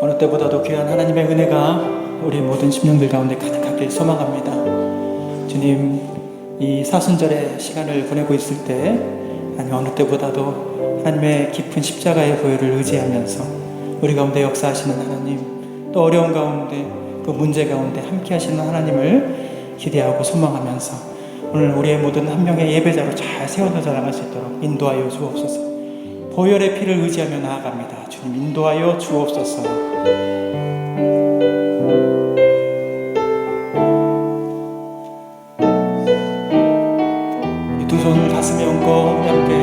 어느 때보다도 귀한 하나님의 은혜가 우리 모든 심령들 가운데 가득하길 소망합니다. 주님, 이 사순절의 시간을 보내고 있을 때 아니 어느 때보다도 하나님의 깊은 십자가의 보혈을 의지하면서 우리 가운데 역사하시는 하나님, 또 어려운 가운데 그 문제 가운데 함께 하시는 하나님을 기대하고 소망하면서 오늘 우리의 모든 한 명의 예배자로 잘 세워져 나갈 수 있도록 인도하여 주옵소서. 보혈의 피를 의지하며 나아갑니다. 주님, 인도하여 주옵소서. 이 두 손을 가슴에 얹고 함께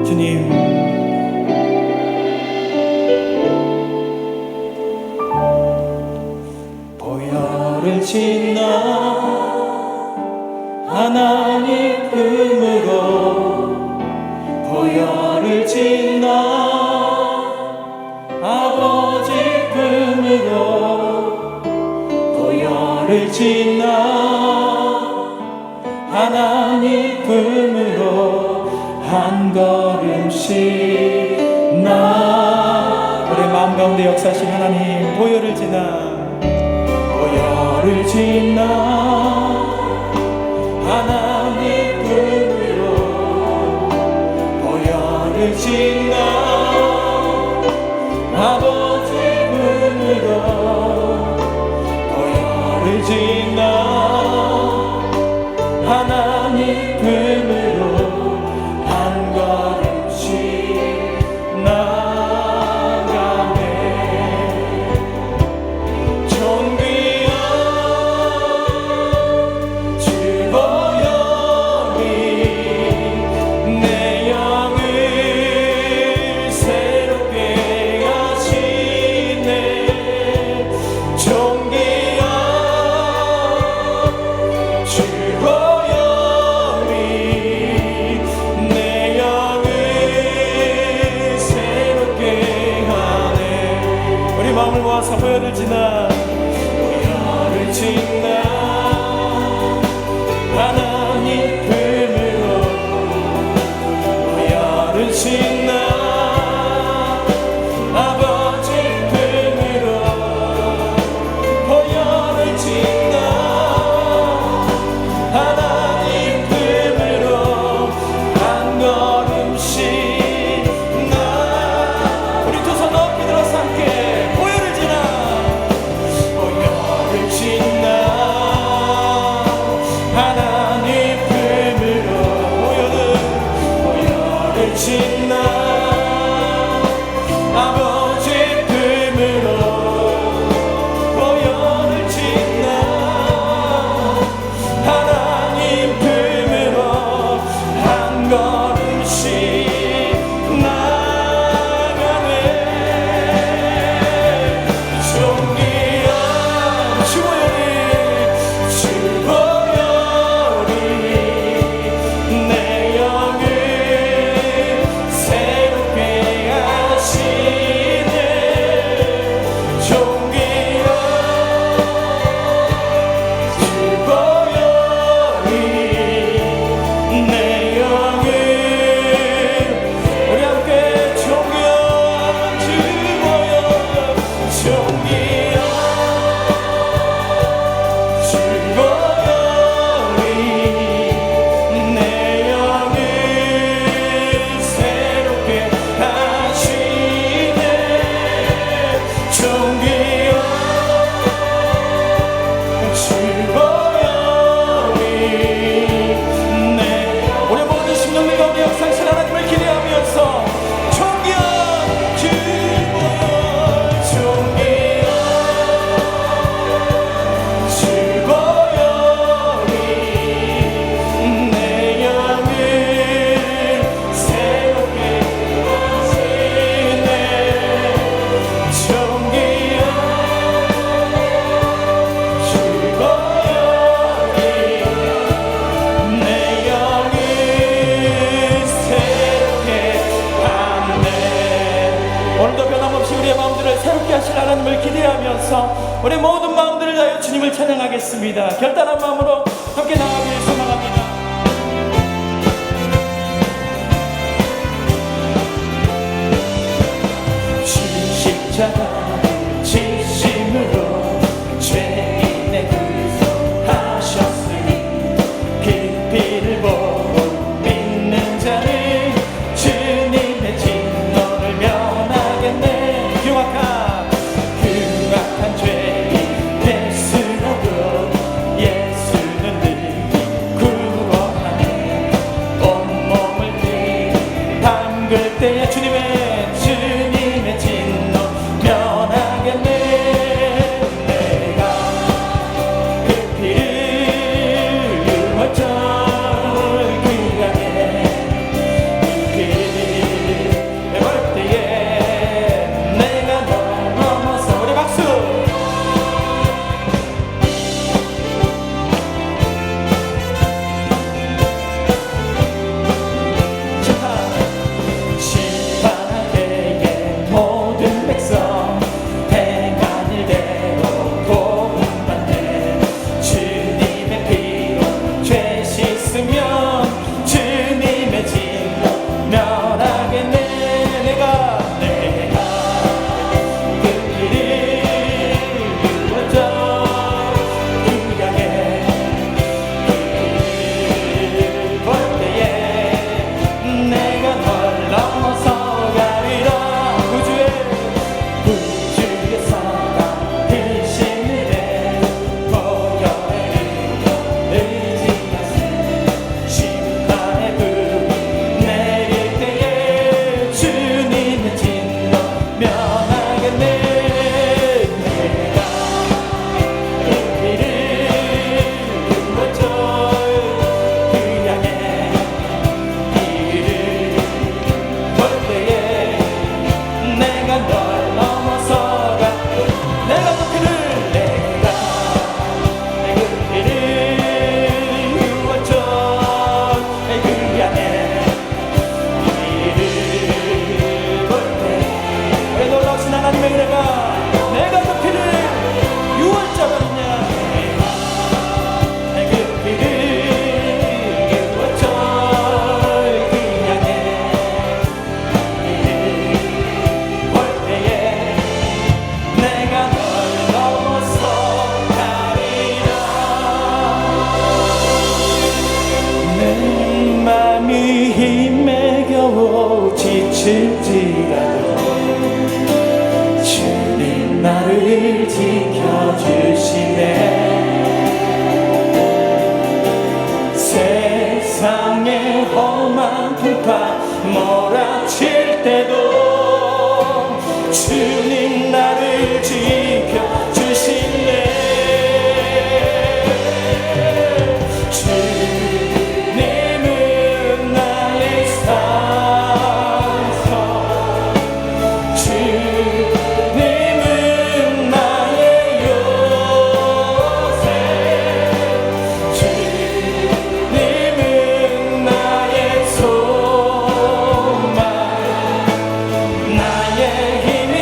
주님, 보혈을 지나 하나님 품으로, 보혈을 지나 아버지 품으로, 보혈을 지나 하나님 품으로 한 걸음씩 나. 우리 마음 가운데 역사하신 하나님, 보혈을 지나, 보혈을 지나 하나님 품으로, 보혈을 지나 아버지 품으로, 보혈을 지나 하나님 품으로 한 걸음씩 나가네. 존귀한 주 보혈이 내 영을 새롭게 하시네. 존귀한 주 보혈이 내 영을 새롭게 하네. 우리 마음을 모아서 보혈을 지나, 보혈을 지나 하나님 품으로, 보혈을 지나 아버지 품으로, 보혈을 지나 하나님 품으로 한 걸음씩 나. 우리 두 손 높이 들어서 함께 보혈을 지나, 보혈을 지나 하나님 품으로, 보혈을 지나 아버지 품으로, 보혈을 지나 하나님 품으로 한 걸음씩 나가네. 존귀한 주 보혈이 내 영을 새롭게 하시네. 존귀한 주 보혈이 내 영을. 우리 함께 존귀한 주 보혈, 존귀한 주 보혈이 내 영을 새롭게 하시네. 존귀한 주 보혈이 내. 우리 모든 심령들 가운데 역사하신 하나님을 기대하면서 존귀한 주 보혈, 존귀한 주 보혈이 내 영을 새롭게 하시네. 존귀한 주 보혈이 내 영을 새롭게 하네. 오늘도 변함없이 우리의 마음들을 새롭게 하실 하나님을 기대하면서 우리 모든 마음들을 다하여 주님을 찬양하겠습니다. 결단한 마음으로 함께 나아가길 소망합니다. 십자가 지심으로 죄인의 구속하셨으니 그 피를 보고 믿는 자는 주님의 진노를 면하겠네. 흉악한 죄인 될수록도 예수는 늘 구원하네. 온몸을 담글 때에 주님의 진노 면하겠네. 내가 그 피를 유월절 그 향해 그 피를 볼 때에 내가 널 넘어서 우리 박수. 심판할 때에 모든 백성 행한 일대로 도움받네. 주님의 피로 죄 씻으면 주님의 진노 면하겠네. 내가 그 피를 유월절 그 향해 볼 때에 내가 널 넘어서 가리라. 구주에서가 크신 일에 보혈의 의지하세. 심판의 불 내릴 때에 주님의 진노 면하겠네. 내가 그 피를 유월절 그 향해 볼 때에 내가 널 넘어서가. 내가 그 피를 유월절 그 향해 볼 때 왜 놀라우신 하나님의 은혜가 내가 그 피를 유월절하느냐. 그 피를 유월절 그 향해 볼 때에 내가 널 넘어서 가리라. 내 맘이 힘에 겨워 지칠지라도 주님 나를 지켜주시네. 세상의 험한 풍파 몰아칠 때도 주님 나를 지켜주시네. 주님은 나의 산성, 주님은 나의 요새, 주님은 나의 소망, 나의 힘이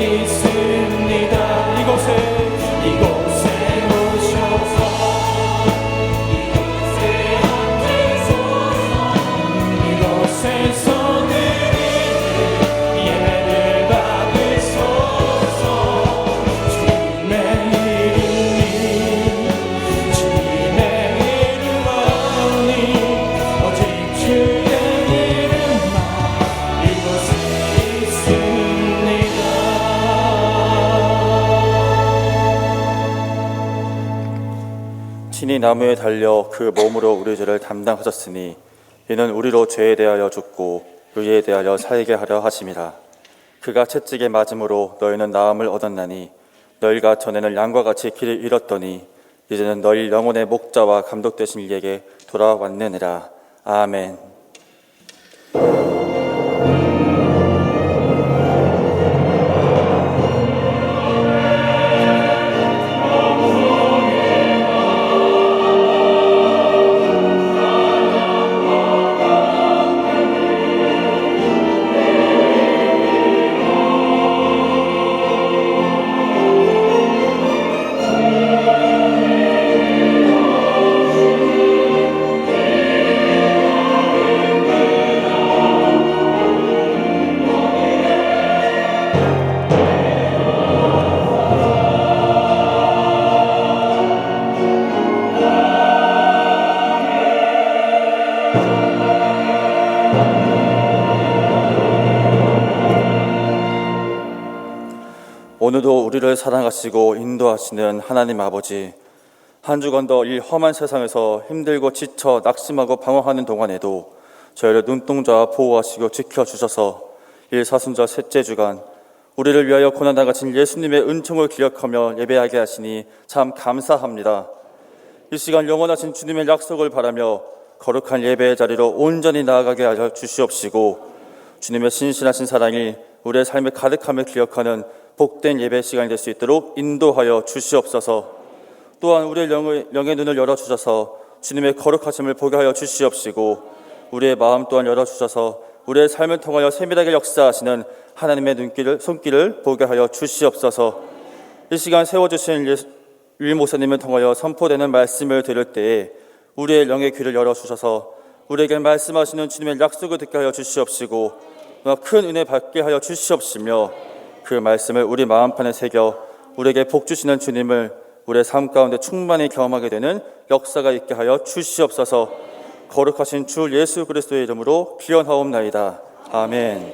있습니다. 이곳에 오셔서 이곳에서 예배를 받으소서. 주님의 이름만이 오직 주의 이름만 이곳에 있습니다. 친히 나무에 달려 그 몸으로 우리 죄를 담당하셨으니 이는 우리로 죄에 대하여 죽고 의에 대하여 살게 하려 하심이라. 그가 채찍에 맞음으로 너희는 나음을 얻었나니 너희가 전에는 양과 같이 길을 잃었더니 이제는 너희 영혼의 목자와 감독 되신 이에게 돌아왔느니라. 아멘. 오늘도 우리를 사랑하시고 인도하시는 하나님 아버지, 한 주간 더 이 험한 세상에서 힘들고 지쳐 낙심하고 방황하는 동안에도 저희를 눈동자와 보호하시고 지켜주셔서 이 사순절 셋째 주간 우리를 위하여 고난당하신 예수님의 은총을 기억하며 예배하게 하시니 참 감사합니다. 이 시간 영원하신 주님의 약속을 바라며 거룩한 예배의 자리로 온전히 나아가게 하여 주시옵시고 주님의 신실하신 사랑이 우리의 삶에 가득함을 기억하는 복된 예배 시간이 될 수 있도록 인도하여 주시옵소서. 또한 우리의 영의 눈을 열어주셔서 주님의 거룩하심을 보게 하여 주시옵시고 우리의 마음 또한 열어주셔서 우리의 삶을 통하여 세밀하게 역사하시는 하나님의 손길을 보게 하여 주시옵소서. 이 시간 세워주신 유 목사님을 통하여 선포되는 말씀을 들을 때에 우리의 영의 귀를 열어주셔서 우리에게 말씀하시는 주님의 약속을 듣게 하여 주시옵시고 큰 은혜 받게 하여 주시옵시며 그 말씀을 우리 마음판에 새겨 우리에게 복 주시는 주님을 우리의 삶 가운데 충만히 경험하게 되는 역사가 있게 하여 주시옵소서. 거룩하신 주 예수 그리스도의 이름으로 기원하옵나이다. 아멘.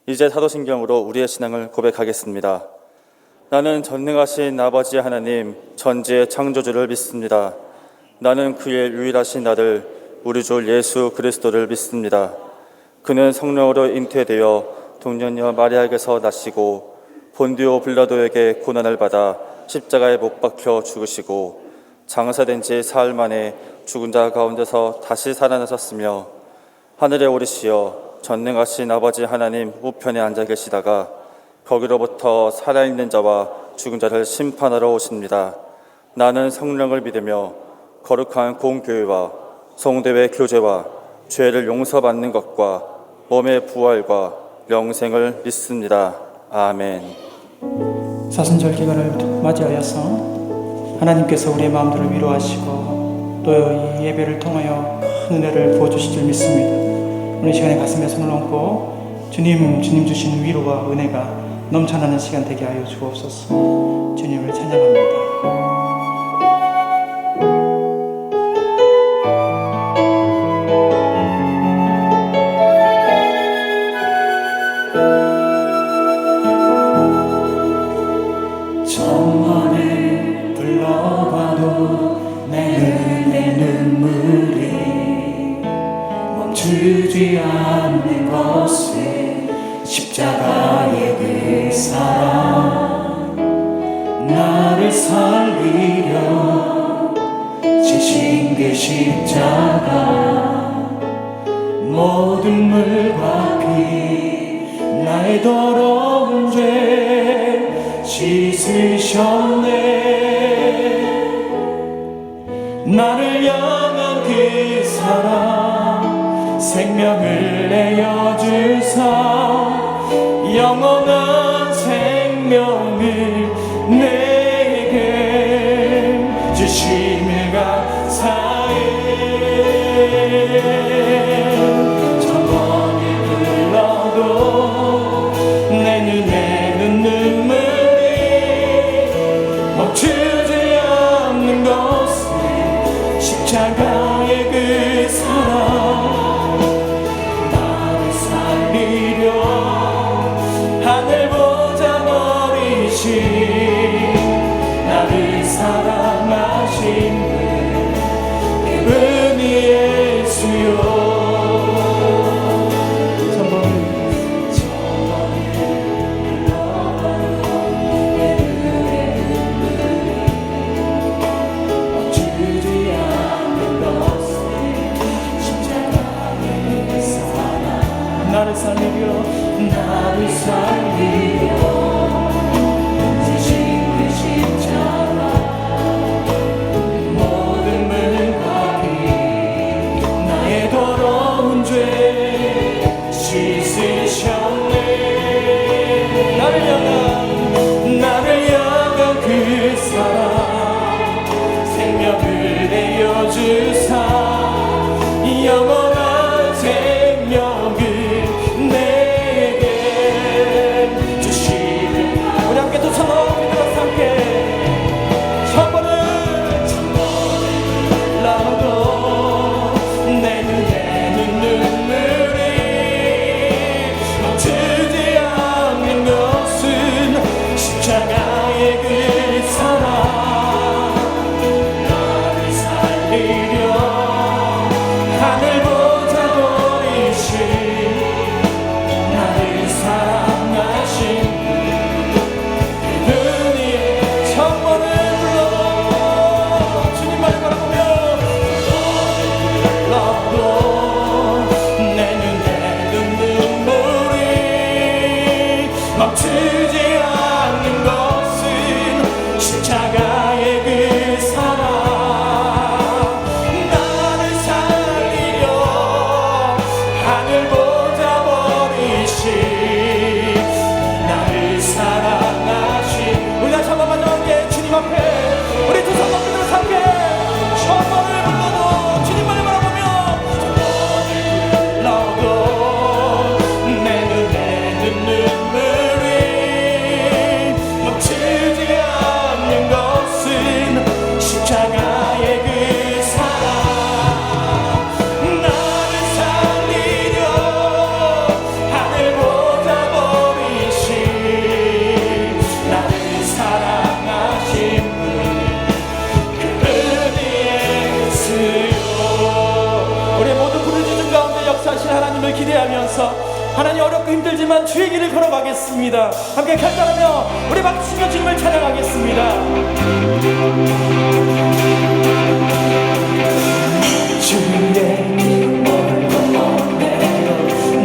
이제 사도신경으로 우리의 신앙을 고백하겠습니다. 나는 전능하신 아버지 하나님 전지의 창조주를 믿습니다. 나는 그의 유일하신 아들 우리 주 예수 그리스도를 믿습니다. 그는 성령으로 잉태되어 동년녀 마리아에게서 나시고 본디오 빌라도에게 고난을 받아 십자가에 못 박혀 죽으시고 장사된 지 사흘 만에 죽은 자 가운데서 다시 살아나셨으며 하늘에 오르시어 전능하신 아버지 하나님 우편에 앉아 계시다가 거기로부터 살아있는 자와 죽은 자를 심판하러 오십니다. 나는 성령을 믿으며 거룩한 공교회와 성도의 교제와 죄를 용서받는 것과 몸의 부활과 영생을 믿습니다. 아멘. 사순절 기간을 맞이하여서 하나님께서 우리의 마음들을 위로하시고 또 이 예배를 통하여 큰 은혜를 부어주실 줄 믿습니다. 오늘 시간에 가슴에 손을 얹고 주님 주시는 위로와 은혜가 넘쳐나는 시간 되게 하여 주옵소서. 주님을 찬양합니다. 멈추지 않는 것은 십자가의 그 사랑 나를 살리려 지신 그 십자가 모든 물과 피 나의 더러운 죄 씻으셨네. 나를 향한 그 사랑 생명을 내어주사 영원한 생 십자가의 그 사랑 나를 살리려 하늘보다 멀리신 나를 사랑하신 그분이 예수요. 나를 살리려 지신 그 십자가 모든 물과 피 나의 더러운 죄 씻으셨네. 나를 향한 그 사랑 생명을 내어주사 영원한 생명을 멈추지 않는 것은 십자가의 그 사랑 나를 살리려 하늘보다 멀리신 나를 사랑하신. 우리 다시 한번 마지막에 주님 앞에 우리 두 손 높이들어 함께 천번을 불러도 주님만을 바라보며 불러도 내 눈에 듣는 십자가의 그 사랑 나를 살리려 하늘보다 멀리신 나를 사랑하신 분 그분이 예수요. 우리의 모든 부르짖음 가운데 역사하신 하나님을 기대하면서 하나님 어렵고 힘들지만 주의 길을 걸어가겠습니다. 함께 결단하며 우리 박수치며 주님을 찬양하겠습니다. 주의 길 멀고 험해도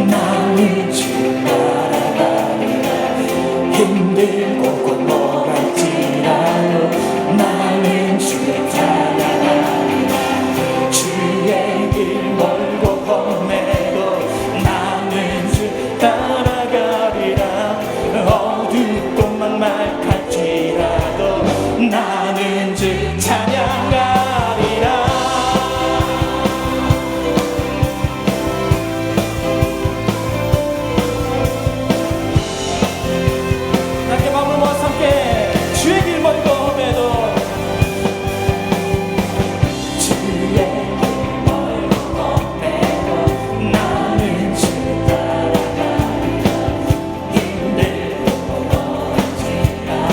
나는 주 따라가리라. 힘들고 고통할지라도 나는 주를 따라가리라. 주의 길 멀고 험해도 나는 주 따라가리라. 어둡고 막막할지라도 나는 주 찬양하리라. 함께 마음을 모아서 함께 주의 길 멀고 험해도 주의 길 멀고 험해도 나는 주 따라가리라. 힘들고 멀지라도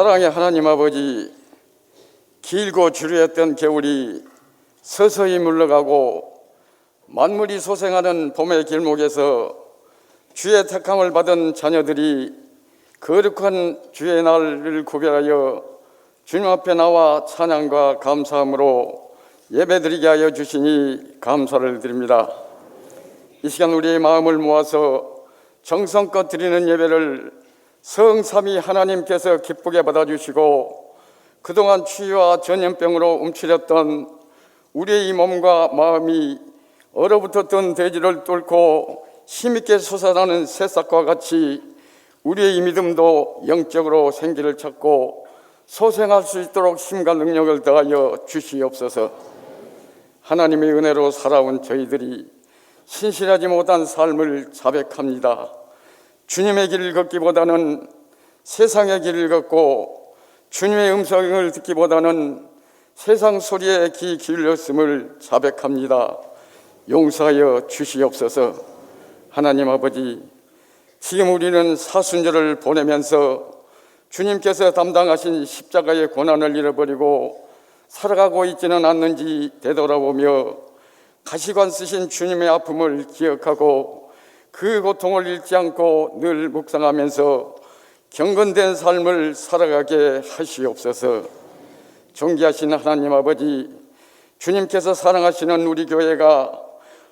사랑의 하나님 아버지, 길고 지루했던 겨울이 서서히 물러가고 만물이 소생하는 봄의 길목에서 주의 택함을 받은 자녀들이 거룩한 주의 날을 구별하여 주님 앞에 나와 찬양과 감사함으로 예배드리게 하여 주시니 감사를 드립니다. 이 시간 우리의 마음을 모아서 정성껏 드리는 예배를 성삼위 하나님께서 기쁘게 받아주시고 그동안 추위와 전염병으로 움츠렸던 우리의 이 몸과 마음이 얼어붙었던 대지를 뚫고 힘있게 솟아나는 새싹과 같이 우리의 이 믿음도 영적으로 생기를 찾고 소생할 수 있도록 힘과 능력을 더하여 주시옵소서. 하나님의 은혜로 살아온 저희들이 신실하지 못한 삶을 자백합니다. 주님의 길을 걷기보다는 세상의 길을 걷고 주님의 음성을 듣기보다는 세상 소리에 귀 기울였음을 자백합니다. 용서하여 주시옵소서. 하나님 아버지, 지금 우리는 사순절을 보내면서 주님께서 담당하신 십자가의 고난을 잃어버리고 살아가고 있지는 않는지 되돌아보며 가시관 쓰신 주님의 아픔을 기억하고 그 고통을 잃지 않고 늘 묵상하면서 경건된 삶을 살아가게 하시옵소서. 존귀하신 하나님 아버지, 주님께서 사랑하시는 우리 교회가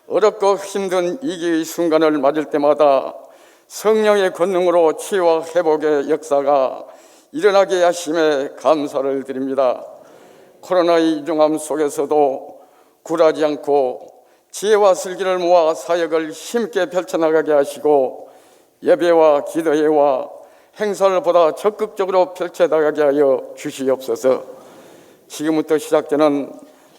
어렵고 힘든 위기의 순간을 맞을 때마다 성령의 권능으로 치유와 회복의 역사가 일어나게 하심에 감사를 드립니다. 코로나의 이중함 속에서도 굴하지 않고 지혜와 슬기를 모아 사역을 힘있게 펼쳐나가게 하시고 예배와 기도회와 행사를 보다 적극적으로 펼쳐나가게 하여 주시옵소서. 지금부터 시작되는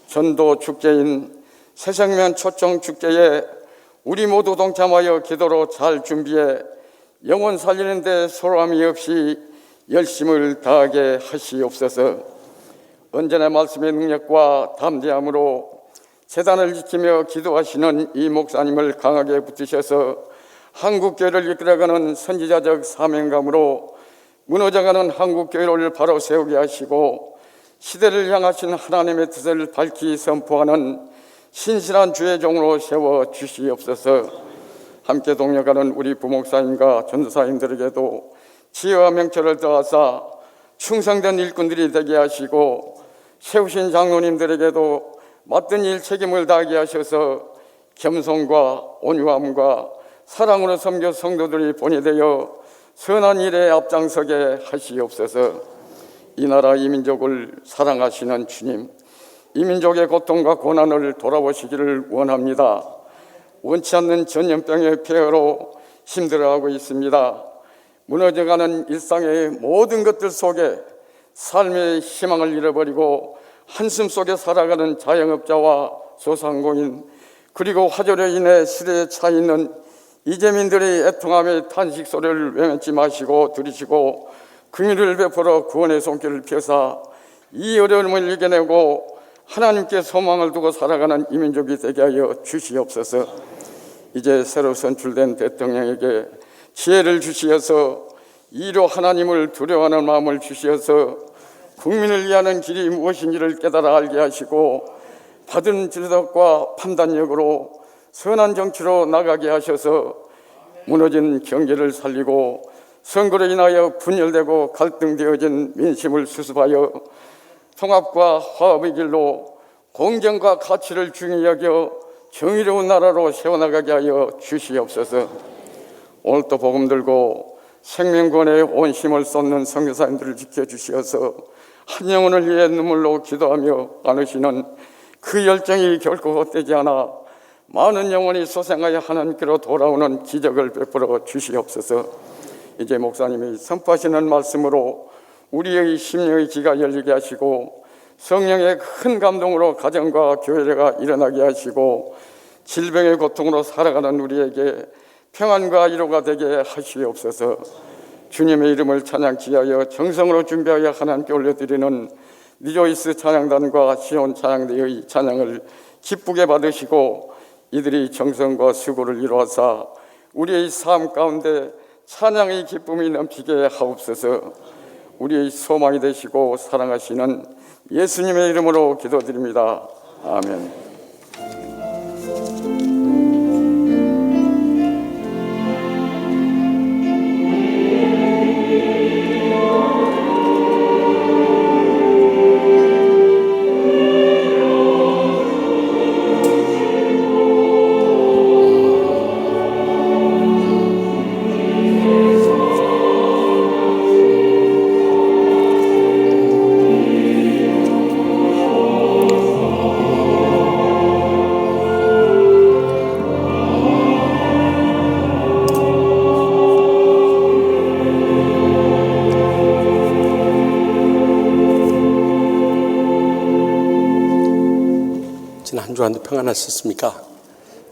전도 축제인 새생명 초청 축제에 우리 모두 동참하여 기도로 잘 준비해 영혼 살리는 데 소홀함이 없이 열심을 다하게 하시옵소서. 언제나 말씀의 능력과 담대함으로 재단을 지키며 기도하시는 이 목사님을 강하게 붙드셔서 한국교회를 이끌어가는 선지자적 사명감으로 무너져가는 한국교회를 바로 세우게 하시고 시대를 향하신 하나님의 뜻을 밝히 선포하는 신실한 주의 종으로 세워 주시옵소서. 함께 동역하는 우리 부목사님과 전도사님들에게도 지혜와 명철을 더하사 충성된 일꾼들이 되게 하시고 세우신 장로님들에게도 맡은 일 책임을 다하게 하셔서 겸손과 온유함과 사랑으로 섬겨 성도들이 본이되어 선한 일에 앞장서게 하시옵소서. 이 나라 이 민족을 사랑하시는 주님, 이 민족의 고통과 고난을 돌아보시기를 원합니다. 원치 않는 전염병의 폐허로 힘들어하고 있습니다. 무너져가는 일상의 모든 것들 속에 삶의 희망을 잃어버리고 한숨 속에 살아가는 자영업자와 소상공인, 그리고 화재로 인해 시대에 차 있는 이재민들의 애통함의 탄식 소리를 외면치 마시고 들으시고 긍휼을 베풀어 구원의 손길을 펴사 이 어려움을 이겨내고 하나님께 소망을 두고 살아가는 이 민족이 되게 하여 주시옵소서. 이제 새로 선출된 대통령에게 지혜를 주시어서 이로 하나님을 두려워하는 마음을 주시어서 국민을 위하는 길이 무엇인지를 깨달아 알게 하시고 받은 지도과 판단력으로 선한 정치로 나가게 하셔서 무너진 경제를 살리고 선거로 인하여 분열되고 갈등되어진 민심을 수습하여 통합과 화합의 길로 공정과 가치를 중히 여겨 정의로운 나라로 세워나가게 하여 주시옵소서. 오늘도 복음 들고 생명권에 온 힘을 쏟는 선교사님들을 지켜주시어서 한 영혼을 위해 눈물로 기도하며 나누시는 그 열정이 결코 헛되지 않아 많은 영혼이 소생하여 하나님께로 돌아오는 기적을 베풀어 주시옵소서. 이제 목사님이 선포하시는 말씀으로 우리의 심령의 귀가 열리게 하시고 성령의 큰 감동으로 가정과 교회가 일어나게 하시고 질병의 고통으로 살아가는 우리에게 평안과 위로가 되게 하시옵소서. 주님의 이름을 찬양케 하여 정성으로 준비하여 하나님께 올려드리는 리조이스 찬양단과 시온 찬양대의 찬양을 기쁘게 받으시고 이들이 정성과 수고를 이루어서 우리의 삶 가운데 찬양의 기쁨이 넘치게 하옵소서. 우리의 소망이 되시고 사랑하시는 예수님의 이름으로 기도드립니다. 아멘. 한 주간도 평안하셨습니까?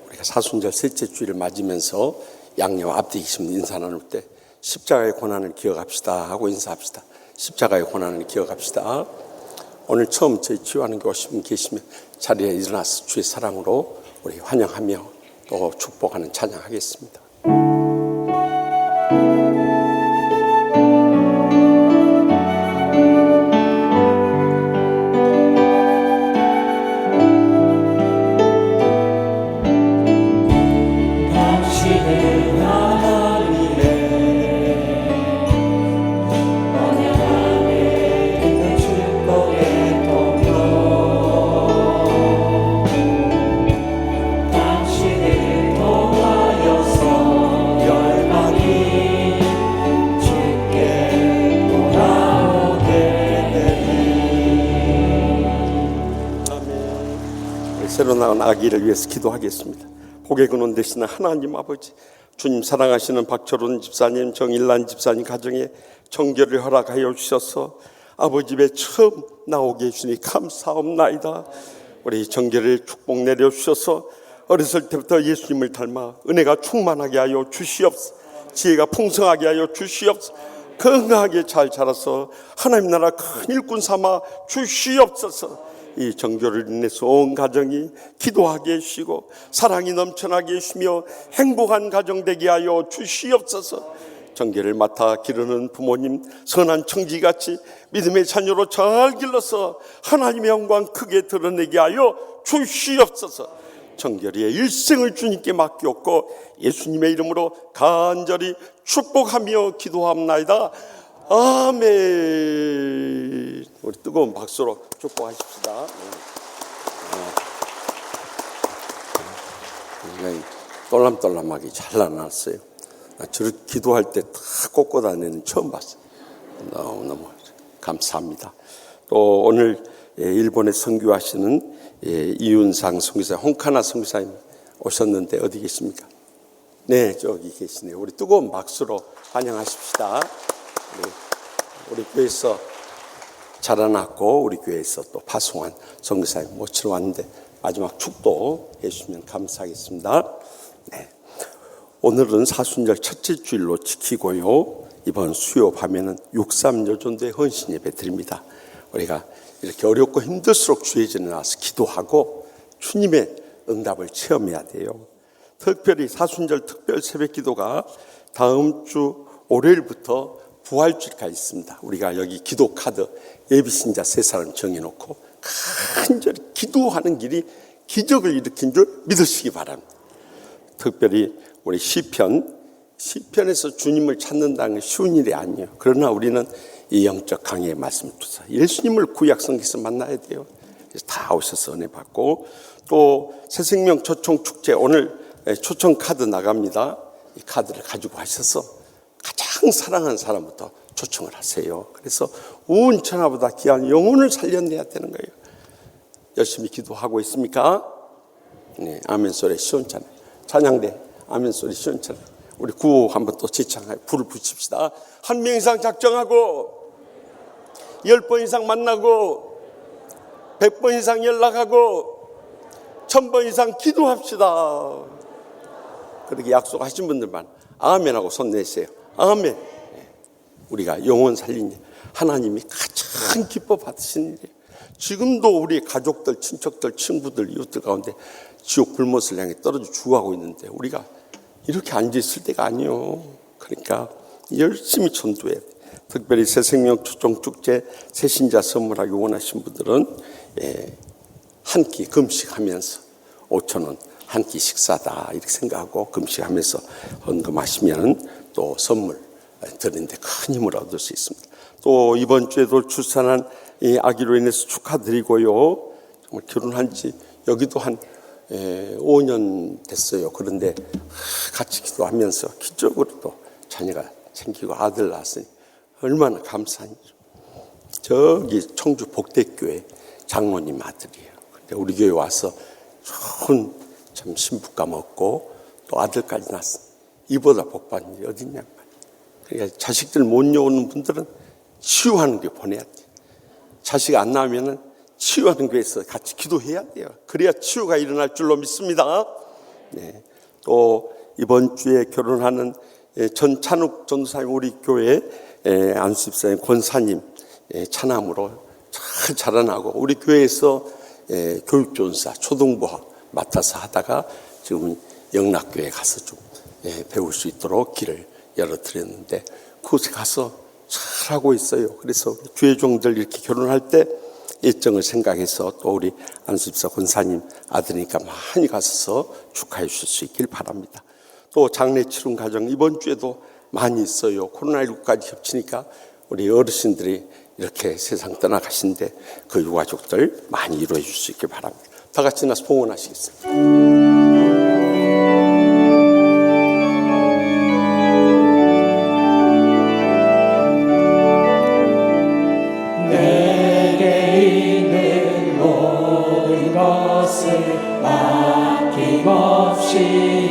우리가 사순절 셋째 주일을 맞으면서 양념 앞뒤 계시면 인사 나눌 때 십자가의 고난을 기억합시다 하고 인사합시다. 십자가의 고난을 기억합시다. 오늘 처음 저희 치유하는 오신 분 계시면 자리에 일어나서 주의 사랑으로 우리 환영하며 또 축복하는 찬양하겠습니다. 새로 나온 아기를 위해서 기도하겠습니다. 복의 근원 되시는 하나님 아버지, 주님 사랑하시는 박철훈 집사님, 정일란 집사님 가정에 정결을 허락하여 주셔서 아버지 집에 처음 나오게 해주니 감사옵나이다. 우리 정결을 축복 내려주셔서 어렸을 때부터 예수님을 닮아 은혜가 충만하게 하여 주시옵소서. 지혜가 풍성하게 하여 주시옵소서. 건강하게 잘 자라서 하나님 나라 큰 일꾼 삼아 주시옵소서. 이 정교를 인해서 온 가정이 기도하게 해주시고 사랑이 넘쳐나게 해주시며 행복한 가정 되게 하여 주시옵소서. 정교를 맡아 기르는 부모님 선한 청지같이 믿음의 자녀로 잘 길러서 하나님의 영광 크게 드러내게 하여 주시옵소서. 정결이의 일생을 주님께 맡겼고 예수님의 이름으로 간절히 축복하며 기도합나이다. 아멘. 우리 뜨거운 박수로 축복하십시다. 똘람똘람하게 잘 나눴어요. 저렇게 기도할 때 다 꽂고 다니는 처음 봤어요. 너무너무 감사합니다. 또 오늘 일본에 선교하시는 이윤상 선교사님, 홍카나 선교사님 오셨는데 어디 계십니까? 네, 저기 계시네요. 우리 뜨거운 박수로 환영하십시다. 우리 교회에서 자라났고 우리 교회에서 또 파송한 선교사님 모시러 왔는데 마지막 축도 해주시면 감사하겠습니다. 네. 오늘은 사순절 첫째 주일로 지키고요. 이번 수요 밤에는 63여전도의 헌신 예배 드립니다. 우리가 이렇게 어렵고 힘들수록 주의 전에 나와서 기도하고 주님의 응답을 체험해야 돼요. 특별히 사순절 특별 새벽 기도가 다음 주 월요일부터 부활주일까지 있습니다. 우리가 여기 기도 카드 예비신자 3사람 정해놓고 간절히 기도하는 길이 기적을 일으킨 줄 믿으시기 바랍니다. 특별히 우리 시편에서 주님을 찾는다는 건 쉬운 일이 아니에요. 그러나 우리는 이 영적 강해의 말씀을 두사 예수님을 구약성경에서 만나야 돼요. 그래서 다 오셔서 은혜 받고 또 새생명 초청 축제 오늘 초청 카드 나갑니다. 이 카드를 가지고 하셔서 가장 사랑하는 사람부터 초청을 하세요. 그래서 온 천하보다 귀한 영혼을 살려내야 되는 거예요. 열심히 기도하고 있습니까? 네, 아멘 소리 시원찮아요. 찬양대 아멘 소리 시원찮아요. 우리 구호 한번 또 지창하여 불을 붙입시다. 1명 이상 작정하고 10번 이상 만나고 100번 이상 연락하고 1000번 이상 기도합시다. 그렇게 약속하신 분들만 아멘하고 손 내세요. 아멘. 우리가 영혼 살린 일 하나님이 가장 기뻐 받으시는 일이에요. 지금도 우리 가족들, 친척들, 친구들, 이웃들 가운데 지옥 불못을 향해 떨어져 죽어가고 있는데 우리가 이렇게 앉아있을 때가 아니에요. 그러니까 열심히 전도해야 돼. 특별히 새생명 초청축제 새신자 선물하기 원하신 분들은 한 끼 금식하면서 5,000원 한 끼 식사다 이렇게 생각하고 금식하면서 헌금하시면 또 선물 드리는데 큰 힘을 얻을 수 있습니다. 또 이번 주에도 출산한 이 아기로 인해서 축하드리고요. 정말 결혼한 지 여기도 한 5년 됐어요. 그런데 같이 기도하면서 기적으로 또 자녀가 생기고 아들 낳았으니 얼마나 감사한지. 저기 청주 복대교회 장로님 아들이에요. 근데 우리 교회 와서 좋은 참 신부감 얻고 또 아들까지 낳았어. 이보다 복받는 일이 어딨냐. 그러니까 자식들 못 여오는 분들은 치유하는 교회 보내야 돼. 자식 안 나오면은 치유하는 교회에서 같이 기도해야 돼요. 그래야 치유가 일어날 줄로 믿습니다. 네. 또 이번 주에 결혼하는 전찬욱 전도사님 우리 교회 안수집사님 권사님 차남으로 잘 자라나고 우리 교회에서 교육전사 초등부 맡아서 하다가 지금 영락교회 가서 좀 배울 수 있도록 길을 열어드렸는데 그곳에 가서 잘하고 있어요. 그래서 교회 종들 이렇게 결혼할 때 일정을 생각해서 또 우리 안수집사 권사님 아드니까 많이 가서 축하해 주실 수 있길 바랍니다. 또 장례 치른 가정 이번 주에도 많이 있어요. 코로나19까지 겹치니까 우리 어르신들이 이렇게 세상 떠나가신데 그 유가족들 많이 이루어질 수 있길 바랍니다. 다 같이 나서 봉헌하시겠습니다. 아낌없이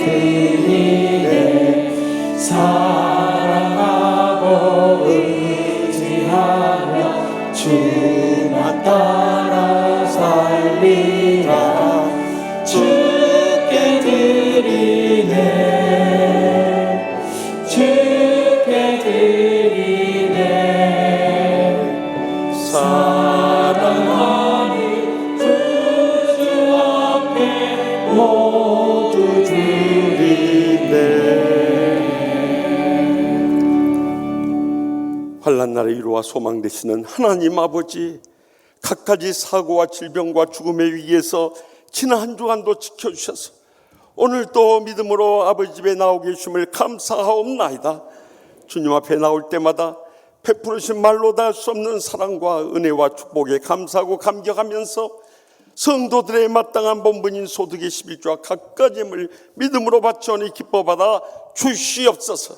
드리네 사랑하고 의지하며 주만 따라 살리라 주께 드리네 주께 드리네 사랑하는 구주 앞에 모두 드리네. 환난 날에 위로와 소망 되시는 하나님 아버지, 갖가지 사고와 질병과 죽음의 위기에서 지난 한 주간도 지켜주셔서 오늘 또 믿음으로 아버지 집에 나오고 계심을 감사하옵나이다. 주님 앞에 나올 때마다 베푸르신 말로 다 할 수 없는 사랑과 은혜와 축복에 감사하고 감격하면서 성도들의 마땅한 본분인 소득의 11조와 갖가지 예물 믿음으로 바치오니 기뻐받아 주시옵소서.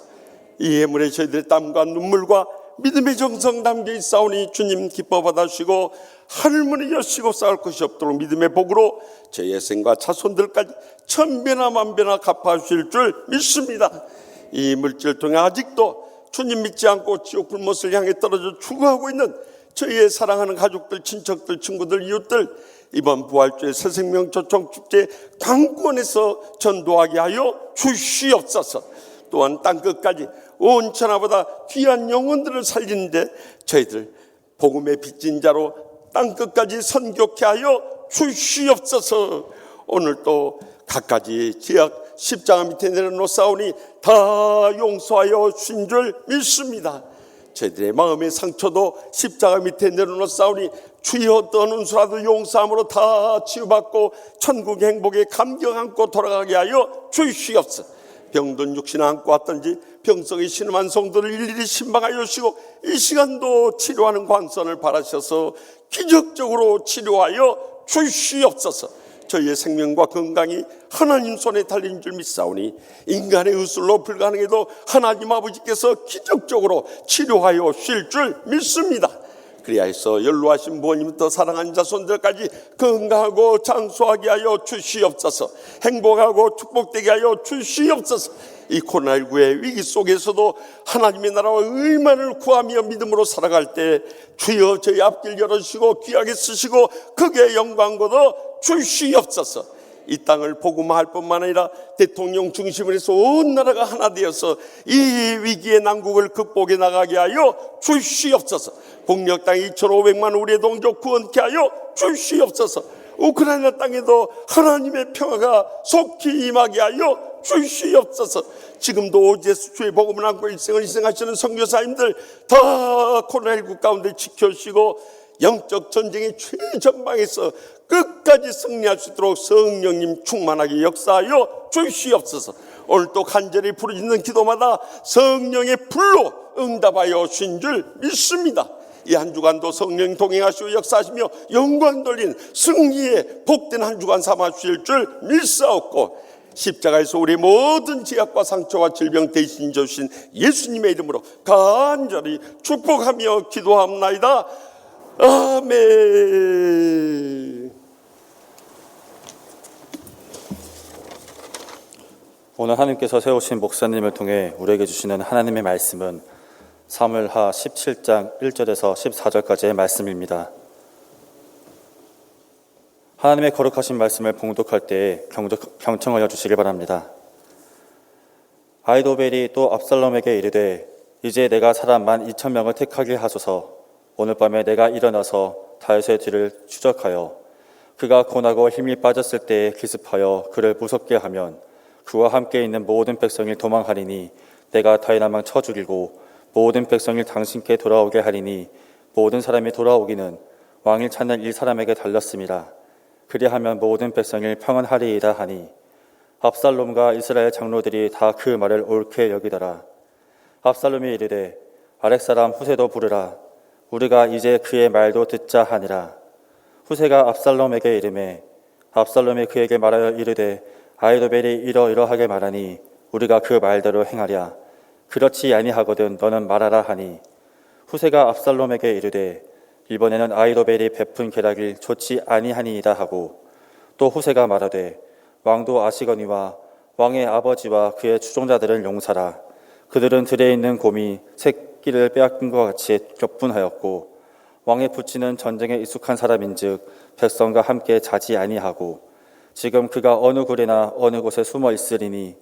이 예물에 저희들의 땀과 눈물과 믿음의 정성 담겨 있사오니 주님 기뻐받아 주시고 하늘문을 여시고 쌓을 것이 없도록 믿음의 복으로 저희의 생과 자손들까지 천배나 만배나 갚아주실 줄 믿습니다. 이 물질을 통해 아직도 주님 믿지 않고 지옥 불못을 향해 떨어져 죽어가고 있는 저희의 사랑하는 가족들, 친척들, 친구들, 이웃들 이번 부활주의 새생명 초청축제 관권에서 전도하게 하여 주시옵소서. 또한 땅끝까지 온 천하보다 귀한 영혼들을 살리는데 저희들 복음의 빚진 자로 땅끝까지 선교케 하여 주시옵소서. 오늘 또 갖가지 지역 십자가 밑에 내려놓사오니 다 용서하여 주신 줄 믿습니다. 저희들의 마음의 상처도 십자가 밑에 내려놓사오니 주여 어떤 운수라도 용서함으로 다 치유받고 천국 행복에 감격 안고 돌아가게 하여 주시옵소서. 병든 육신 안고 왔던지 병성이 신음한 성도를 일일이 신방하여 주시고 이 시간도 치료하는 광선을 바라셔서 기적적으로 치료하여 주시옵소서. 저희의 생명과 건강이 하나님 손에 달린 줄 믿사오니 인간의 의술로 불가능해도 하나님 아버지께서 기적적으로 치료하여 주실 줄 믿습니다. 그리하여서 연로하신 부모님부터 사랑하는 자손들까지 건강하고 장수하게 하여 주시옵소서. 행복하고 축복되게 하여 주시옵소서. 이 코로나19의 위기 속에서도 하나님의 나라와 의만을 구하며 믿음으로 살아갈 때 주여 저희 앞길 열어주시고 귀하게 쓰시고 크게 영광 거둬 주시옵소서. 이 땅을 복음화할 뿐만 아니라 대통령 중심으로 해서 온 나라가 하나 되어서 이 위기의 난국을 극복해 나가게 하여 주시옵소서. 북녘 땅 2,500만 우리의 동족 구원케 하여 주시옵소서. 우크라이나 땅에도 하나님의 평화가 속히 임하게 하여 주시옵소서. 지금도 예수 주의 복음을 안고 일생을 희생하시는 선교사님들 다 코로나19 가운데 지켜주시고 영적 전쟁의 최전방에서 끝까지 승리할 수 있도록 성령님 충만하게 역사하여 주시옵소서. 오늘 또 간절히 부르짖는 기도마다 성령의 불로 응답하여 주신 줄 믿습니다. 이 한 주간도 성령 동행하시고 역사하시며 영광 돌린 승리의 복된 한 주간 삼아 주실 줄 믿사옵고, 십자가에서 우리 모든 죄악과 상처와 질병 대신 주신 예수님의 이름으로 간절히 축복하며 기도합나이다. 아멘. 오늘 하나님께서 세우신 목사님을 통해 우리에게 주시는 하나님의 말씀은 사무엘하 17장 1절에서 14절까지의 말씀입니다. 하나님의 거룩하신 말씀을 봉독할 때에 경청하여 주시길 바랍니다. 아히도벨이 또 압살롬에게 이르되 이제 내가 사람 12,000명을 택하게 하소서. 오늘 밤에 내가 일어나서 다윗의 뒤를 추적하여 그가 고나고 힘이 빠졌을 때에 기습하여 그를 무섭게 하면 그와 함께 있는 모든 백성이 도망하리니 내가 다윗왕 쳐 죽이고 모든 백성이 당신께 돌아오게 하리니 모든 사람이 돌아오기는 왕을 찾는 이 사람에게 달렸습니다. 그리하면 모든 백성이 평안하리이다 하니 압살롬과 이스라엘 장로들이 다 그 말을 옳게 여기더라. 압살롬이 이르되 아렉 사람 후세도 부르라. 우리가 이제 그의 말도 듣자 하니라. 후세가 압살롬에게 이르매 압살롬이 그에게 말하여 이르되 아히도벨이 이러이러하게 말하니 우리가 그 말대로 행하랴. 그렇지 아니하거든 너는 말하라 하니 후세가 압살롬에게 이르되 이번에는 아히도벨이 베푼 계략이 좋지 아니하니이다 하고 또 후세가 말하되 왕도 아시거니와 왕의 아버지와 그의 추종자들을 용사라. 그들은 들에 있는 곰이 새끼를 빼앗긴 것 같이 격분하였고 왕의 부친은 전쟁에 익숙한 사람인즉 백성과 함께 자지 아니하고 지금 그가 어느 굴이나 어느 곳에 숨어 있으리니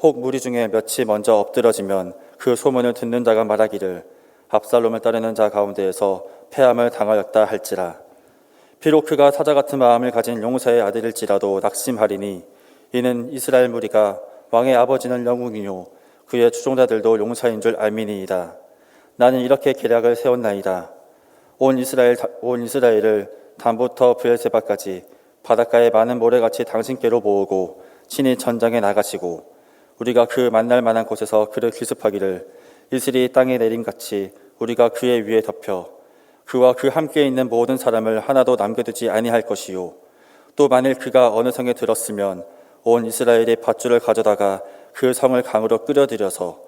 혹 무리 중에 몇이 먼저 엎드러지면 그 소문을 듣는 자가 말하기를 압살롬을 따르는 자 가운데에서 패함을 당하였다 할지라. 비록 그가 사자 같은 마음을 가진 용사의 아들일지라도 낙심하리니 이는 이스라엘 무리가 왕의 아버지는 영웅이요 그의 추종자들도 용사인 줄 알미니이다. 나는 이렇게 계략을 세웠나이다. 온 이스라엘을 단부터 브엘세바까지 바닷가의 많은 모래같이 당신께로 모으고 친히 전장에 나가시고 우리가 그 만날 만한 곳에서 그를 기습하기를 이슬이 땅에 내림같이 우리가 그의 위에 덮여 그와 그 함께 있는 모든 사람을 하나도 남겨두지 아니할 것이요 또 만일 그가 어느 성에 들었으면 온 이스라엘이 밧줄을 가져다가 그 성을 강으로 끌어들여서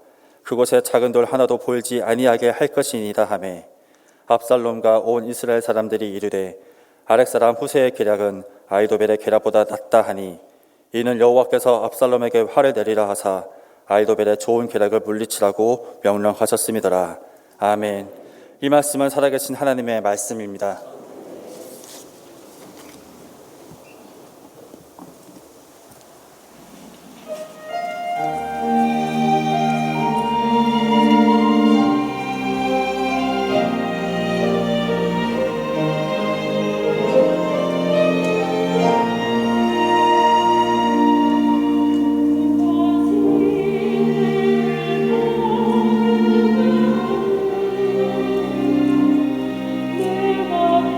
그곳에 작은 돌 하나도 보이지 아니하게 할 것이니이다 하매 압살롬과 온 이스라엘 사람들이 이르되 아렉 사람 후세의 계략은 아히도벨의 계략보다 낫다 하니 이는 여호와께서 압살롬에게 화를 내리라 하사 아히도벨의 좋은 계략을 물리치라고 명령하셨음이더라. 아멘. 이 말씀은 살아계신 하나님의 말씀입니다. 내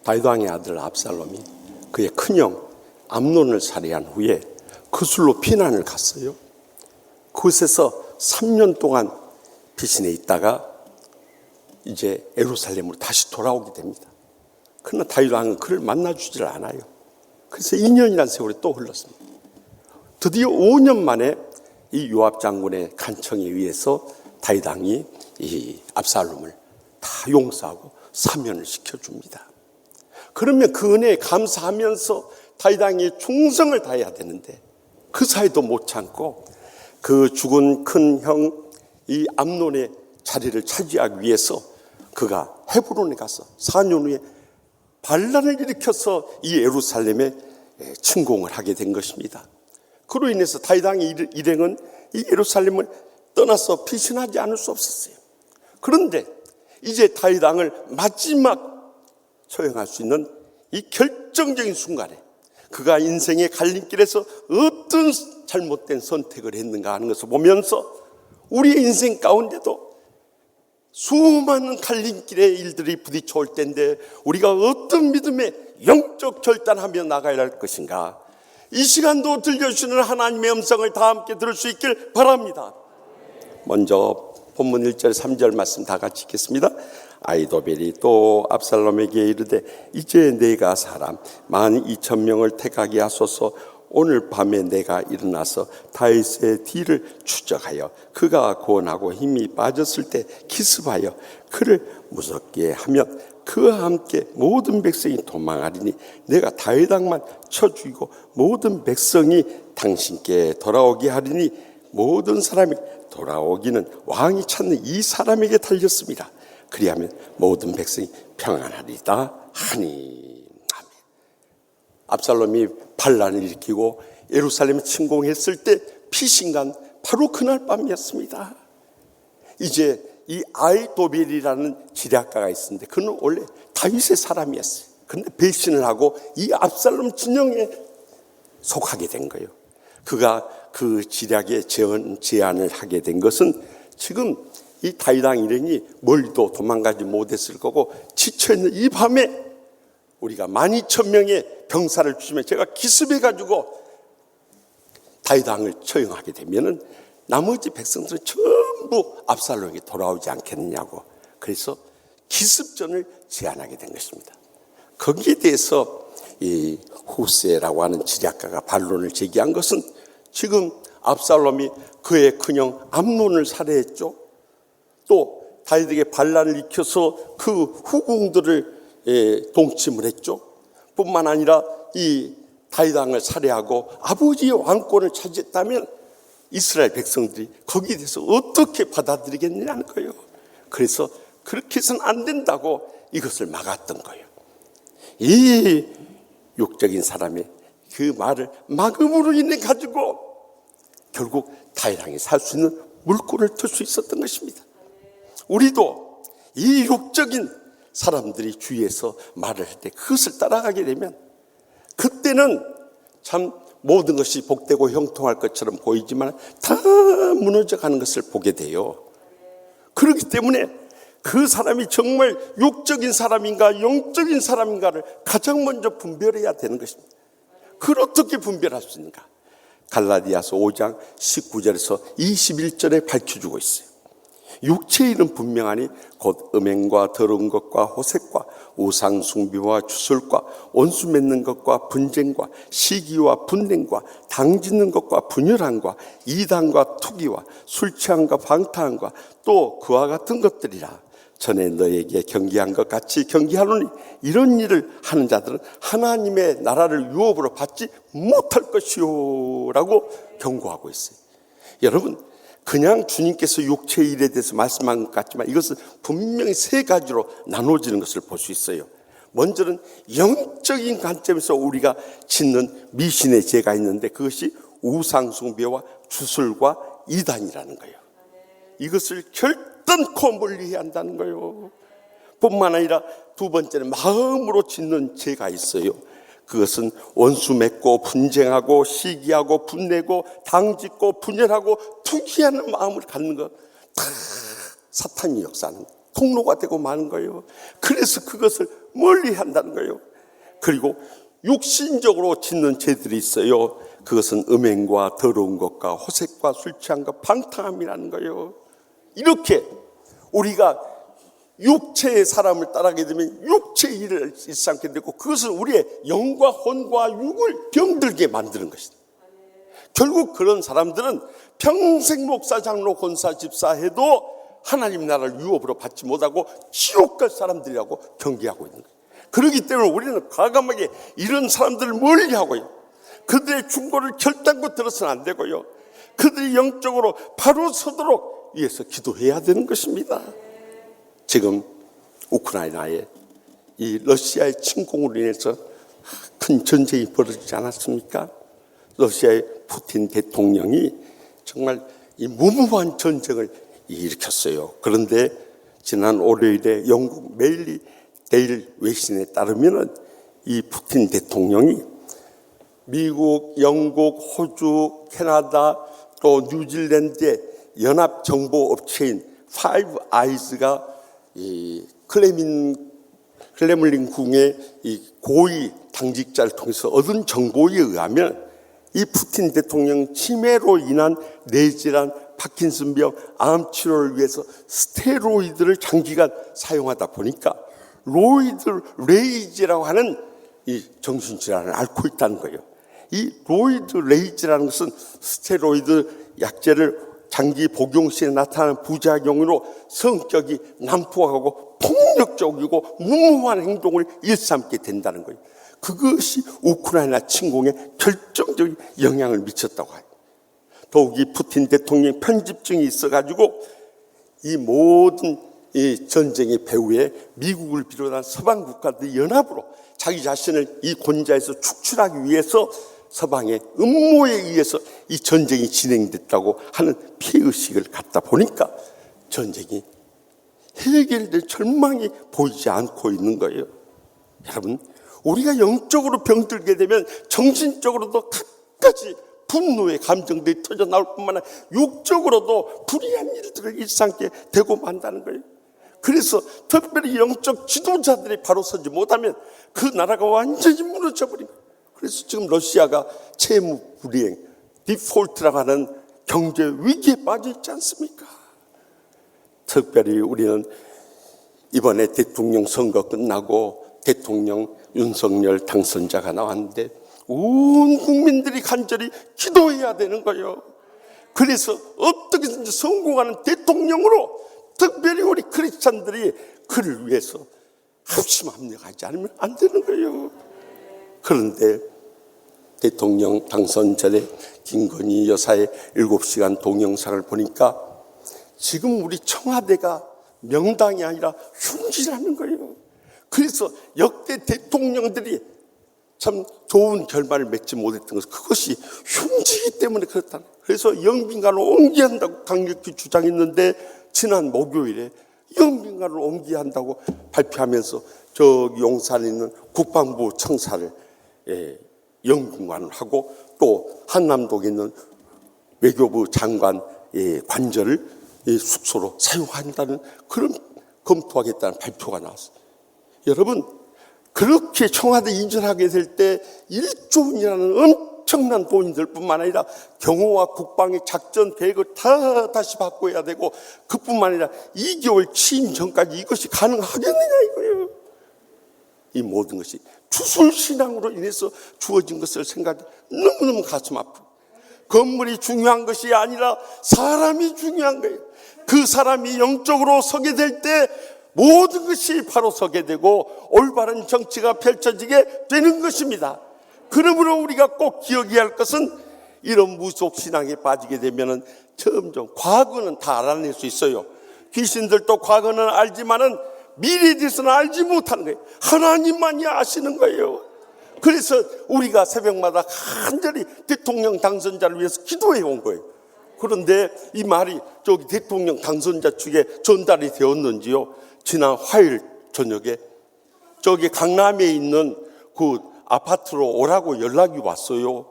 다윗 왕의 아들 압살롬이 그의 큰형 암논을 살해한 후에 그술로 피난을 갔어요. 그곳에서 3년 동안 피신해 있다가 이제 예루살렘으로 다시 돌아오게 됩니다. 그러나 다윗 왕은 그를 만나주질 않아요. 그래서 2년이라는 세월이 또 흘렀습니다. 드디어 5년 만에 이 요압 장군의 간청에 의해서 다윗 왕이 이 압살롬을 다 용서하고 사면을 시켜줍니다. 그러면 그 은혜에 감사하면서 다윗 왕이 충성을 다해야 되는데 그 사이도 못 참고 그 죽은 큰 형 이 암논의 자리를 차지하기 위해서 그가 헤브론에 가서 4년 후에 반란을 일으켜서 이 예루살렘에 침공을 하게 된 것입니다. 그로 인해서 다윗 왕의 일행은 이 예루살렘을 떠나서 피신하지 않을 수 없었어요. 그런데 이제 다윗 왕을 마지막 처형할 수 있는 이 결정적인 순간에 그가 인생의 갈림길에서 어떤 잘못된 선택을 했는가 하는 것을 보면서 우리의 인생 가운데도 수많은 갈림길의 일들이 부딪혀올 때인데 우리가 어떤 믿음의 영적 결단하며 나가야 할 것인가, 이 시간도 들려주시는 하나님의 음성을 다 함께 들을 수 있길 바랍니다. 먼저 본문 1절 3절 말씀 다 같이 읽겠습니다. 아히도벨이 또 압살롬에게 이르되 이제 내가 사람 12,000명을 택하게 하소서. 오늘 밤에 내가 일어나서 다윗의 뒤를 추적하여 그가 고원하고 힘이 빠졌을 때 기습하여 그를 무섭게 하면 그와 함께 모든 백성이 도망하리니 내가 다윗 왕만 쳐 죽이고 모든 백성이 당신께 돌아오게 하리니 모든 사람이 돌아오기는 왕이 찾는 이 사람에게 달렸습니다. 그리하면 모든 백성이 평안하리다 하니. 압살롬이 반란을 일으키고 예루살렘에 침공했을 때 피신간 바로 그날 밤이었습니다. 이제 이 아히도벨이라는 지략가가 있었는데 그는 원래 다윗의 사람이었어요. 그런데 배신을 하고 이 압살롬 진영에 속하게 된 거예요. 그가 그 지략에 제안을 하게 된 것은 지금 이 다윗 왕 일행이 멀리도 도망가지 못했을 거고 지쳐있는 이 밤에 우리가 12,000명의 병사를 주시면 제가 기습해가지고 다윗 왕을 처형하게 되면은 나머지 백성들은 전부 압살롬에게 돌아오지 않겠느냐고, 그래서 기습전을 제안하게 된 것입니다. 거기에 대해서 이 후세라고 하는 지략가가 반론을 제기한 것은 지금 압살롬이 그의 큰형 암논을 살해했죠. 또 다윗에게 반란을 일으켜서 그 후궁들을 동침을 했죠. 뿐만 아니라 이 다윗 왕을 살해하고 아버지의 왕권을 차지했다면 이스라엘 백성들이 거기에 대해서 어떻게 받아들이겠느냐는 거예요. 그래서 그렇게 해서는 안 된다고 이것을 막았던 거예요. 이 욕적인 사람의 그 말을 막음으로 인해 가지고 결국 다윗 왕이 살 수 있는 물꼬를 틀 수 있었던 것입니다. 우리도 이 욕적인 사람들이 주위에서 말을 할 때 그것을 따라가게 되면 그때는 참 모든 것이 복되고 형통할 것처럼 보이지만 다 무너져가는 것을 보게 돼요. 그렇기 때문에 그 사람이 정말 욕적인 사람인가 영적인 사람인가를 가장 먼저 분별해야 되는 것입니다. 그걸 어떻게 분별할 수 있는가? 갈라디아서 5장 19절에서 21절에 밝혀주고 있어요. 육체의 일은 분명하니 곧 음행과 더러운 것과 호색과 우상숭배와 주술과 원수 맺는 것과 분쟁과 시기와 분냉과 당짓는 것과 분열함과 이단과 투기와 술취함과 방탕함과 또 그와 같은 것들이라. 전에 너에게 경계한 것 같이 경계하노니 이런 일을 하는 자들은 하나님의 나라를 유업으로 받지 못할 것이요 라고 경고하고 있어요. 여러분, 그냥 주님께서 육체의 일에 대해서 말씀한 것 같지만 이것은 분명히 세 가지로 나눠지는 것을 볼 수 있어요. 먼저는 영적인 관점에서 우리가 짓는 미신의 죄가 있는데 그것이 우상숭배와 주술과 이단이라는 거예요. 이것을 결단코 멀리해야 한다는 거예요. 뿐만 아니라 두 번째는 마음으로 짓는 죄가 있어요. 그것은 원수 맺고 분쟁하고 시기하고 분내고 당짓고 분열하고 투기하는 마음을 갖는 것, 다 사탄이 역사하는 통로가 되고 마는 거예요. 그래서 그것을 멀리 한다는 거예요. 그리고 육신적으로 짓는 죄들이 있어요. 그것은 음행과 더러운 것과 호색과 술 취함과 방탕함이라는 거예요. 이렇게 우리가 육체의 사람을 따라가게 되면 육체의 일을 일삼게 되고, 그것은 우리의 영과 혼과 육을 병들게 만드는 것이다. 결국 그런 사람들은 평생 목사, 장로, 권사, 집사 해도 하나님 나라를 유업으로 받지 못하고 지옥 갈 사람들이라고 경계하고 있는 거예요. 그렇기 때문에 우리는 과감하게 이런 사람들을 멀리하고요, 그들의 충고를 결단코 들어서는 안 되고요, 그들이 영적으로 바로 서도록 위해서 기도해야 되는 것입니다. 지금 우크라이나에 이 러시아의 침공으로 인해서 큰 전쟁이 벌어지지 않았습니까? 러시아의 푸틴 대통령이 정말 이 무모한 전쟁을 일으켰어요. 그런데 지난 월요일에 영국 메일리 데일 외신에 따르면은 이 푸틴 대통령이 미국, 영국, 호주, 캐나다, 또 뉴질랜드의 연합 정보 업체인 파이브 아이즈가 이 클레물린 궁의 이 고위 당직자를 통해서 얻은 정보에 의하면 이 푸틴 대통령 치매로 인한 뇌질환, 파킨슨병, 암 치료를 위해서 스테로이드를 장기간 사용하다 보니까 로이드 레이즈라고 하는 이 정신질환을 앓고 있다는 거예요. 이 로이드 레이즈라는 것은 스테로이드 약제를 장기 복용 시에 나타나는 부작용으로 성격이 난폭하고 폭력적이고 무모한 행동을 일삼게 된다는 거예요. 그것이 우크라이나 침공에 결정적인 영향을 미쳤다고 해요. 더욱이 푸틴 대통령의 편집증이 있어가지고 이 모든 이 전쟁의 배후에 미국을 비롯한 서방 국가들이 연합으로 자기 자신을 이 권좌에서 축출하기 위해서 서방의 음모에 의해서 이 전쟁이 진행됐다고 하는 피해의식을 갖다 보니까 전쟁이 해결될 절망이 보이지 않고 있는 거예요. 여러분, 우리가 영적으로 병들게 되면 정신적으로도 갖가지 분노의 감정들이 터져 나올 뿐만 아니라 육적으로도 불의한 일들을 일삼게 되고 만다는 거예요. 그래서 특별히 영적 지도자들이 바로 서지 못하면 그 나라가 완전히 무너져 버립니다. 그래서 지금 러시아가 채무 불이행, 디폴트라고 하는 경제 위기에 빠져 있지 않습니까? 특별히 우리는 이번에 대통령 선거 끝나고 대통령 윤석열 당선자가 나왔는데 온 국민들이 간절히 기도해야 되는 거예요. 그래서 어떻게든지 성공하는 대통령으로 특별히 우리 크리스찬들이 그를 위해서 합심 합력하지 않으면 안 되는 거예요. 그런데 대통령 당선 전에 김건희 여사의 7시간 동영상을 보니까 지금 우리 청와대가 명당이 아니라 흉지라는 거예요. 그래서 역대 대통령들이 참 좋은 결말을 맺지 못했던 것은 그것이 흉지이기 때문에 그렇다는 거예요. 그래서 영빈관을 옮겨야 한다고 강력히 주장했는데 지난 목요일에 영빈관을 옮겨야 한다고 발표하면서 저기 용산에 있는 국방부 청사를 영빈관을 하고 또 한남동에 있는 외교부 장관 관저를 숙소로 사용한다는 그런 검토하겠다는 발표가 나왔어요. 여러분, 그렇게 청와대 이전하게 될 때 1조 원이라는 엄청난 돈이 들 뿐만 아니라 경호와 국방의 작전 계획을 다 다시 바꿔야 되고 그뿐만 아니라 2개월 취임 전까지 이것이 가능하겠느냐 이거예요. 이 모든 것이 주술신앙으로 인해서 주어진 것을 생각해 너무너무 가슴 아프고, 건물이 중요한 것이 아니라 사람이 중요한 거예요. 그 사람이 영적으로 서게 될 때 모든 것이 바로 서게 되고 올바른 정치가 펼쳐지게 되는 것입니다. 그러므로 우리가 꼭 기억해야 할 것은 이런 무속신앙에 빠지게 되면 점점 과거는 다 알아낼 수 있어요. 귀신들도 과거는 알지만은 미래에 대해서는 알지 못하는 거예요. 하나님만이 아시는 거예요. 그래서 우리가 새벽마다 간절히 대통령 당선자를 위해서 기도해 온 거예요. 그런데 이 말이 저기 대통령 당선자 측에 전달이 되었는지요? 지난 화요일 저녁에 저기 강남에 있는 그 아파트로 오라고 연락이 왔어요.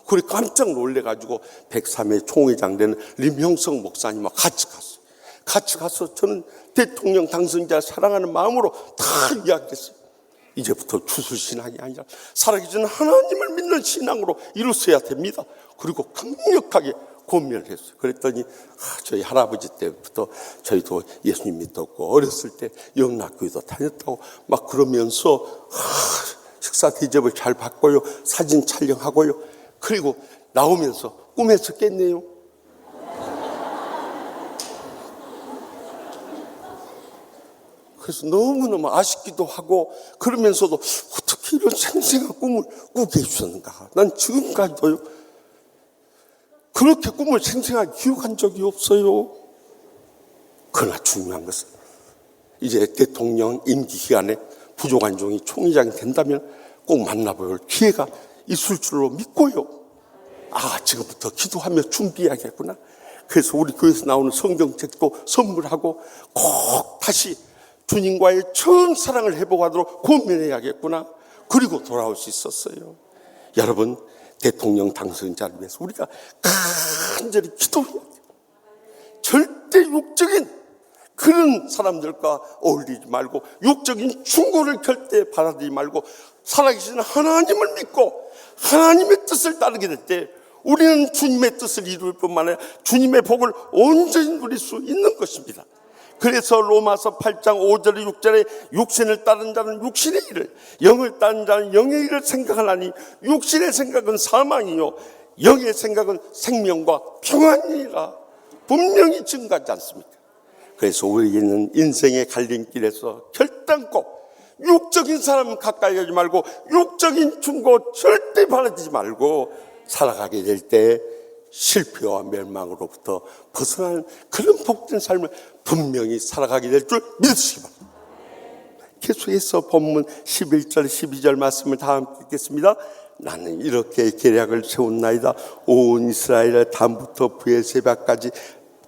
그래 깜짝 놀래가지고 103회 총회장 되는 림형석 목사님하고 같이 갔어요. 같이 가서 저는 대통령 당선자 사랑하는 마음으로 다 이야기했어요. 이제부터 주술신앙이 아니라 살아계신 하나님을 믿는 신앙으로 이루어야 됩니다. 그리고 강력하게 고민을 했어요. 그랬더니 저희 할아버지 때부터 저희도 예수님 믿었고 어렸을 때 영락교회도 다녔다고 막 그러면서 식사 대접을 잘 받고요. 사진 촬영하고요. 그리고 나오면서 꿈에서 깼네요. 그래서 너무너무 아쉽기도 하고 그러면서도 어떻게 이런 생생한 꿈을 꾸게 해주셨는가. 난 지금까지도요. 그렇게 꿈을 생생하게 기억한 적이 없어요. 그러나 중요한 것은 이제 대통령 임기 기간에 부족한 종이 총회장이 된다면 꼭 만나볼 기회가 있을 줄로 믿고요. 지금부터 기도하며 준비해야겠구나. 그래서 우리 교회에서 나오는 성경책도 선물하고 꼭 다시 주님과의 처음 사랑을 회복하도록 고민해야겠구나. 그리고 돌아올 수 있었어요. 여러분, 대통령 당선자를 위해서 우리가 간절히 기도해야 돼요. 절대 육적인 그런 사람들과 어울리지 말고 육적인 충고를 절대 받아들이지 말고 살아계신 하나님을 믿고 하나님의 뜻을 따르게 될 때 우리는 주님의 뜻을 이룰 뿐만 아니라 주님의 복을 온전히 누릴 수 있는 것입니다. 그래서 로마서 8장 5절에 6절에 육신을 따른 자는 육신의 일을, 영을 따른 자는 영의 일을 생각하나니 육신의 생각은 사망이요 영의 생각은 생명과 평안이라 분명히 증가하지 않습니까? 그래서 우리는 인생의 갈림길에서 결단코 육적인 사람 가까이 가지 말고 육적인 충고 절대 바라지 말고 살아가게 될 때 실패와 멸망으로부터 벗어나는 그런 복된 삶을 분명히 살아가게 될 줄 믿으시기 바랍니다. 계속해서 본문 11절 12절 말씀을 다 함께 읽겠습니다. 나는 이렇게 계략을 세운나이다. 온 이스라엘을 담부터 브엘세바까지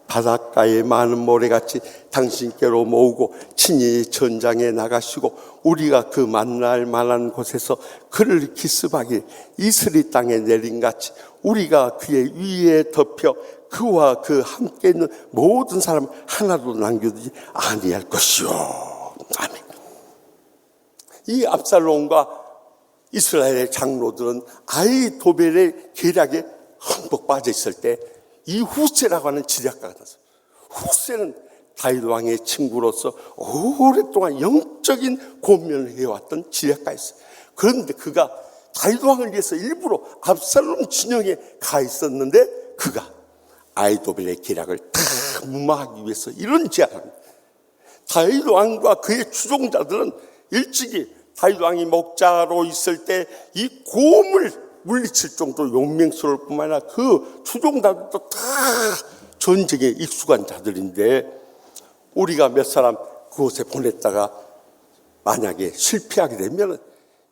바닷가에 많은 모래같이 당신께로 모으고 친히 전장에 나가시고 우리가 그 만날 만한 곳에서 그를 기습하길 이스리 땅에 내린같이 우리가 그의 위에 덮여 그와 그 함께 있는 모든 사람 하나도 남겨두지 아니할 것이요. 아멘. 이 압살롬과 이스라엘의 장로들은 아히도벨의 계략에 흠뻑 빠져 있을 때 이 후세라고 하는 지략가가 나왔어요. 후세는 다윗 왕의 친구로서 오랫동안 영적인 고민을 해왔던 지략가였어요. 그런데 그가 다윗 왕을 위해서 일부러 압살롬 진영에 가 있었는데 그가 아히도벨의 계략을 다 무마하기 위해서 이런 제안을 합니다. 다윗 왕과 그의 추종자들은 일찍이 다윗 왕이 목자로 있을 때 이 곰을 물리칠 정도로 용맹스러울 뿐만 아니라 그 추종자들도 다 전쟁에 익숙한 자들인데 우리가 몇 사람 그곳에 보냈다가 만약에 실패하게 되면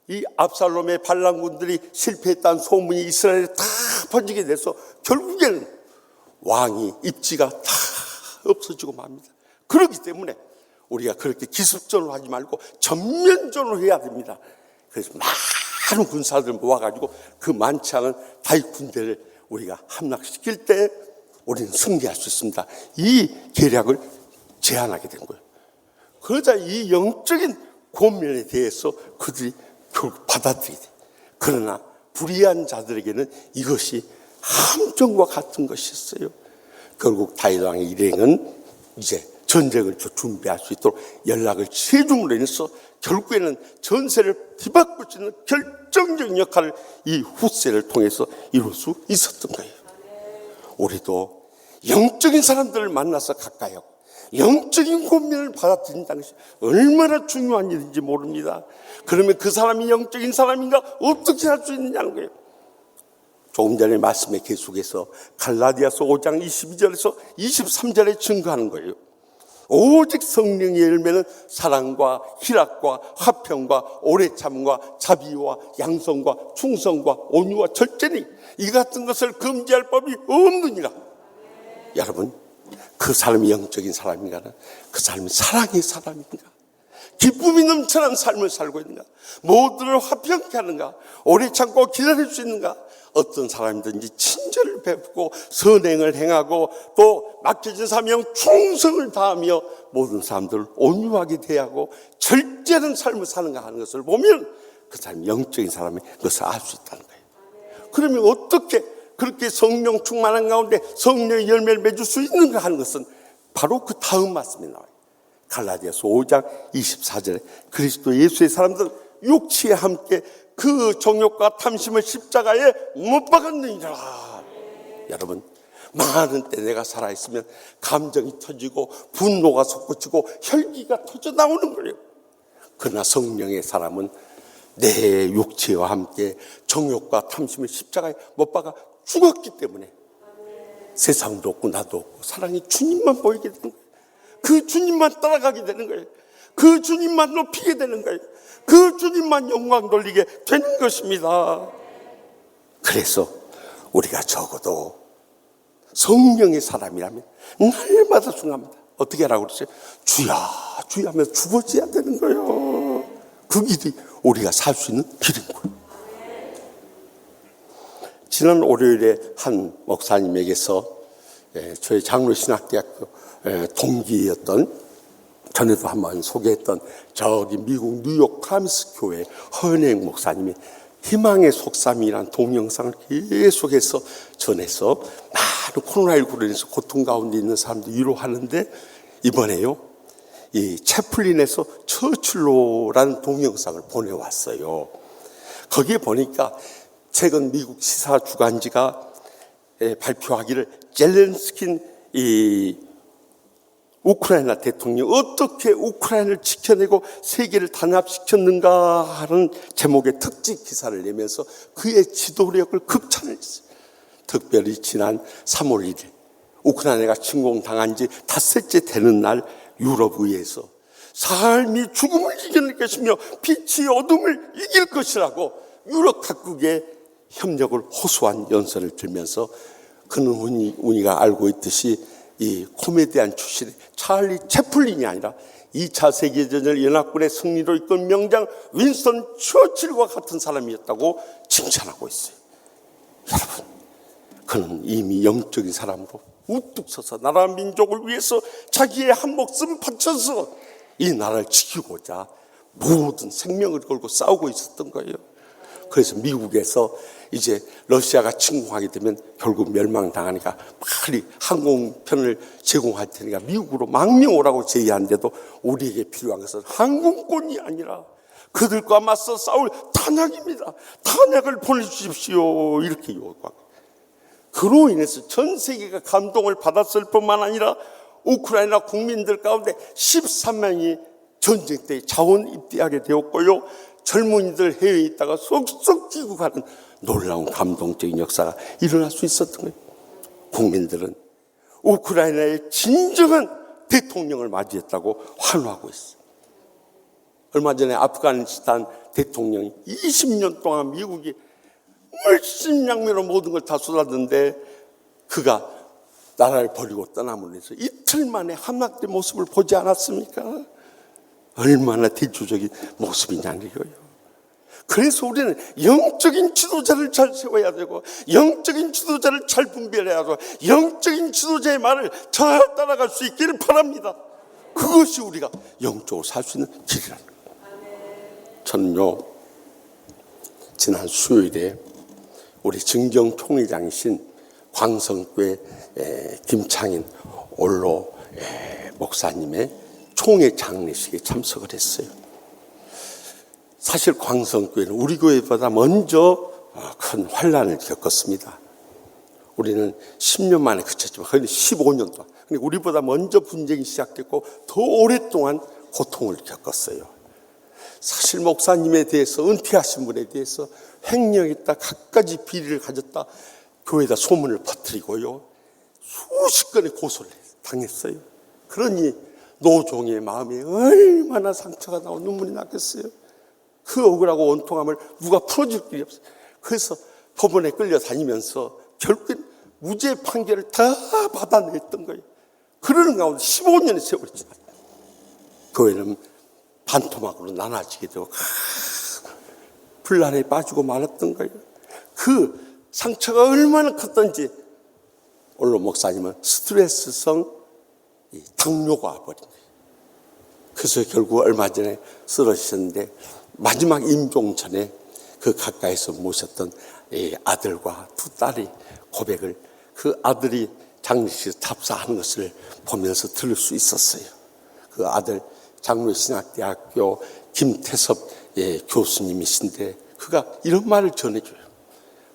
이 압살롬의 반란군들이 실패했다는 소문이 이스라엘에 다 번지게 돼서 결국에는 왕이 입지가 다 없어지고 맙니다. 그렇기 때문에 우리가 그렇게 기습전으로 하지 말고 전면전으로 해야 됩니다. 그래서 많은 군사들 모아가지고 그 많지 않은 다윗 군대를 우리가 함락시킬 때 우리는 승리할 수 있습니다. 이 계략을 제안하게 된 거예요. 그러자 이 영적인 고민에 대해서 그들이 결국 받아들이게 돼. 그러나 불의한 자들에게는 이것이 함정과 같은 것이었어요. 결국 다윗 왕의 일행은 이제 전쟁을 준비할 수 있도록 연락을 취해줌으로 인해서 결국에는 전세를 뒤바꿀 수 있는 결정적인 역할을 이 후세를 통해서 이룰 수 있었던 거예요. 우리도 영적인 사람들을 만나서 가까이 하고 영적인 고민을 받아들인다는 것이 얼마나 중요한 일인지 모릅니다. 그러면 그 사람이 영적인 사람인가 어떻게 할 수 있느냐는 거예요. 조금 전에 말씀에 계속해서 갈라디아서 5장 22절에서 23절에 증거하는 거예요. 오직 성령의 열매는 사랑과 희락과 화평과 오래참과 자비와 양성과 충성과 온유와 절제니 이 같은 것을 금지할 법이 없느니라. 여러분, 그 사람이 영적인 사람인가? 그 사람이 사랑의 사람인가? 기쁨이 넘쳐난 삶을 살고 있는가? 모두를 화평케 하는가? 오래 참고 기다릴 수 있는가? 어떤 사람이든지 친절을 베풀고 선행을 행하고 또 맡겨진 사명 충성을 다하며 모든 사람들을 온유하게 대하고 절제된 삶을 사는가 하는 것을 보면 그 사람이 영적인 사람이 그것을 알 수 있다는 거예요. 그러면 어떻게 그렇게 성령 충만한 가운데 성령의 열매를 맺을 수 있는가 하는 것은 바로 그 다음 말씀에 나와요. 갈라디아서 5장 24절에 그리스도 예수의 사람들 육체에 함께 그 정욕과 탐심을 십자가에 못 박았느니라. 여러분, 많은 때 내가 살아있으면 감정이 터지고 분노가 솟구치고 혈기가 터져 나오는 거예요. 그러나 성령의 사람은 내 육체와 함께 정욕과 탐심을 십자가에 못 박아 죽었기 때문에 세상도 없고 나도 없고 사랑이 주님만 보이게 되는 거예요. 그 주님만 따라가게 되는 거예요. 그 주님만 높이게 되는 거예요. 그 주님만 영광 돌리게 되는 것입니다. 그래서 우리가 적어도 성령의 사람이라면 날마다 중요합니다. 어떻게 하라고 그랬어요? 주야 주야 하면서 죽어져야 되는 거예요. 그 길이 우리가 살 수 있는 길인 거예요. 지난 월요일에 한 목사님에게서 저희 장로신학대학교 동기였던, 전에도 한번 소개했던 저기 미국 뉴욕 타임스 교회 허은행 목사님이 희망의 속삼이라는 동영상을 계속해서 전해서 많은 코로나19로 인해서 고통 가운데 있는 사람들 위로하는데, 이번에요 이 채플린에서 처칠로라는 동영상을 보내왔어요. 거기에 보니까 최근 미국 시사 주간지가 발표하기를 젤렌스킨 이 우크라이나 대통령이 어떻게 우크라이나를 지켜내고 세계를 단합시켰는가 하는 제목의 특집 기사를 내면서 그의 지도력을 극찬을 했어요. 특별히 지난 3월 1일 우크라이나가 침공당한 지 닷새째 되는 날 유럽의회에서 삶이 죽음을 이겨낼 것이며 빛이 어둠을 이길 것이라고 유럽 각국의 협력을 호소한 연설을 들면서 그는 우리가 알고 있듯이 이 코미디언 출신의 찰리 채플린이 아니라 2차 세계대전을 연합군의 승리로 이끈 명장 윈스턴 처칠과 같은 사람이었다고 칭찬하고 있어요. 여러분, 그는 이미 영적인 사람으로 우뚝 서서 나라 민족을 위해서 자기의 한 목숨 바쳐서 이 나라를 지키고자 모든 생명을 걸고 싸우고 있었던 거예요. 그래서 미국에서 이제 러시아가 침공하게 되면 결국 멸망당하니까 빨리 항공편을 제공할 테니까 미국으로 망명 오라고 제의하는데도 우리에게 필요한 것은 항공권이 아니라 그들과 맞서 싸울 탄약입니다. 탄약을 보내주십시오. 이렇게 요구하고, 그로 인해서 전 세계가 감동을 받았을 뿐만 아니라 우크라이나 국민들 가운데 13명이 전쟁 때 자원 입대하게 되었고요, 젊은이들 해외에 있다가 쏙쏙 귀국하는 놀라운 감동적인 역사가 일어날 수 있었던 거예요. 국민들은 우크라이나의 진정한 대통령을 맞이했다고 환호하고 있어요. 얼마 전에 아프가니스탄 대통령이 20년 동안 미국이 물심양면으로 모든 걸 다 쏟았는데 그가 나라를 버리고 떠남으로 해서 이틀 만에 함락된 모습을 보지 않았습니까? 얼마나 대조적인 모습이냐는 거예요. 그래서 우리는 영적인 지도자를 잘 세워야 되고, 영적인 지도자를 잘 분별해야 하고, 영적인 지도자의 말을 잘 따라갈 수 있기를 바랍니다. 그것이 우리가 영적으로 살 수 있는 길이라는 거예요. 저는요, 지난 수요일에 우리 증정총회장이신 광성교회 김창인 올로 목사님의 총회 장례식에 참석을 했어요. 사실 광성교회는 우리 교회보다 먼저 큰 환란을 겪었습니다. 우리는 10년 만에 그쳤지만 거의 15년 동안, 근데 우리보다 먼저 분쟁이 시작됐고 더 오랫동안 고통을 겪었어요. 사실 목사님에 대해서, 은퇴하신 분에 대해서 횡령했다, 갖가지 비리를 가졌다 교회에다 소문을 퍼뜨리고요, 수십 건의 고소를 당했어요. 그러니 노종의 마음에 얼마나 상처가 나고 눈물이 났겠어요. 그 억울하고 원통함을 누가 풀어줄 길이 없어요. 그래서 법원에 끌려다니면서 결국엔 무죄 판결을 다 받아냈던 거예요. 그러는 가운데 15년의 세월이 지났어요. 교회는 반토막으로 나눠지게 되고 분란에 빠지고 말았던 거예요. 그 상처가 얼마나 컸던지 올로 목사님은 스트레스성 당뇨가 와버린 거예요. 그래서 결국 얼마 전에 쓰러지셨는데 마지막 임종 전에 그 가까이서 모셨던 아들과 두 딸이 고백을 그 아들이 장례식에서 답사하는 것을 보면서 들을 수 있었어요. 그 아들 장로신학대학교 김태섭 교수님이신데 그가 이런 말을 전해줘요.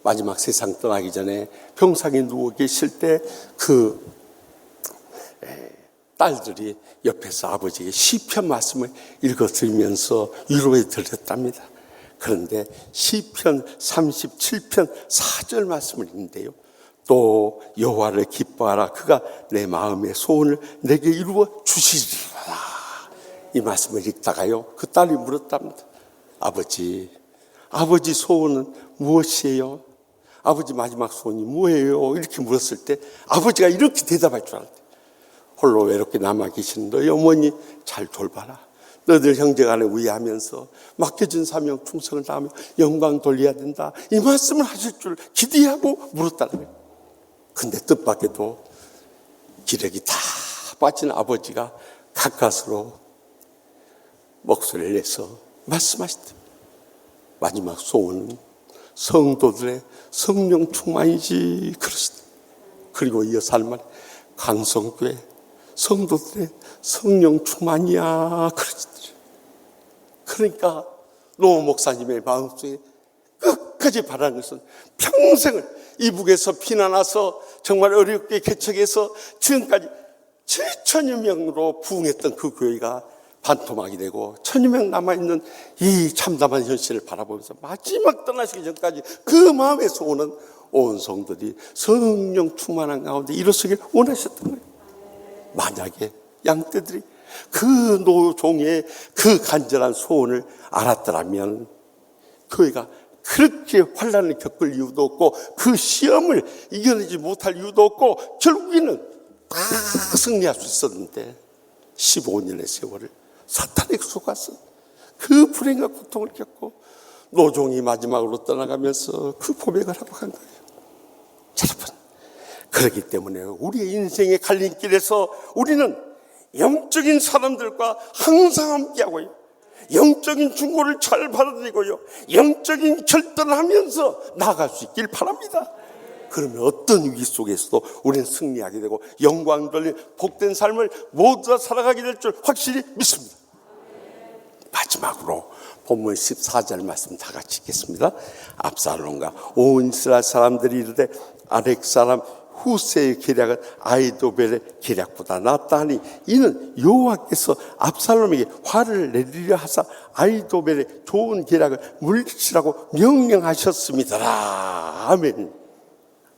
마지막 세상 떠나기 전에 병상에 누워 계실 때 그 딸들이 옆에서 아버지에게 시편 말씀을 읽어드리면서 위로해 드렸답니다. 그런데 시편 37편 4절 말씀을 읽는데요. 또 여호와를 기뻐하라. 그가 내 마음의 소원을 내게 이루어 주시리라. 이 말씀을 읽다가요. 그 딸이 물었답니다. 아버지 소원은 무엇이에요? 아버지 마지막 소원이 뭐예요? 이렇게 물었을 때 아버지가 이렇게 대답할 줄 알았대요. 홀로 외롭게 남아 계신 너희 어머니 잘 돌봐라. 너들 형제간에 우애하면서 맡겨진 사명 충성을 다하며 영광 돌려야 된다. 이 말씀을 하실 줄 기대하고 물었다는 거예요. 근데 뜻밖에도 기력이 다 빠진 아버지가 가까스로 목소리를 내서 말씀하시다. 마지막 소원은 성도들의 성령 충만이지 그러시다. 그리고 이어서 할 말, 강성교회 성도들의 성령 충만이야 그러시더래요. 그러니까 노 목사님의 마음속에 끝까지 바라는 것은 평생을 이북에서 피난와서 정말 어렵게 개척해서 지금까지 7천여 명으로 부흥했던 그 교회가 반토막이 되고 1,000여 명 남아있는 이 참담한 현실을 바라보면서 마지막 떠나시기 전까지 그 마음의 소원은 온 성도들이 성령 충만한 가운데 일어서길 원하셨던 거예요. 만약에 양떼들이 그 노종의 그 간절한 소원을 알았더라면 교회가 그렇게 환난을 겪을 이유도 없고 그 시험을 이겨내지 못할 이유도 없고 결국에는 다 승리할 수 있었는데 15년의 세월을 사탄에게 속아서 그 불행과 고통을 겪고 노종이 마지막으로 떠나가면서 그 고백을 하고 간 거예요. 여러분, 그렇기 때문에 우리의 인생의 갈림길에서 우리는 영적인 사람들과 항상 함께하고요, 영적인 충고를 잘 받아들이고요, 영적인 결단을 하면서 나아갈 수 있길 바랍니다. 그러면 어떤 위기 속에서도 우리는 승리하게 되고 영광 돌린 복된 삶을 모두 다 살아가게 될 줄 확실히 믿습니다. 마지막으로 본문 14절 말씀 다 같이 읽겠습니다. 압살롬과 온 이스라엘 사람들이 이르되 아렉 사람 후세의 계략은 아히도벨의 계략보다 낫다 하니 이는 여호와께서 압살롬에게 화를 내리려 하사 아히도벨의 좋은 계략을 물리치라고 명령하셨습니다. 아멘.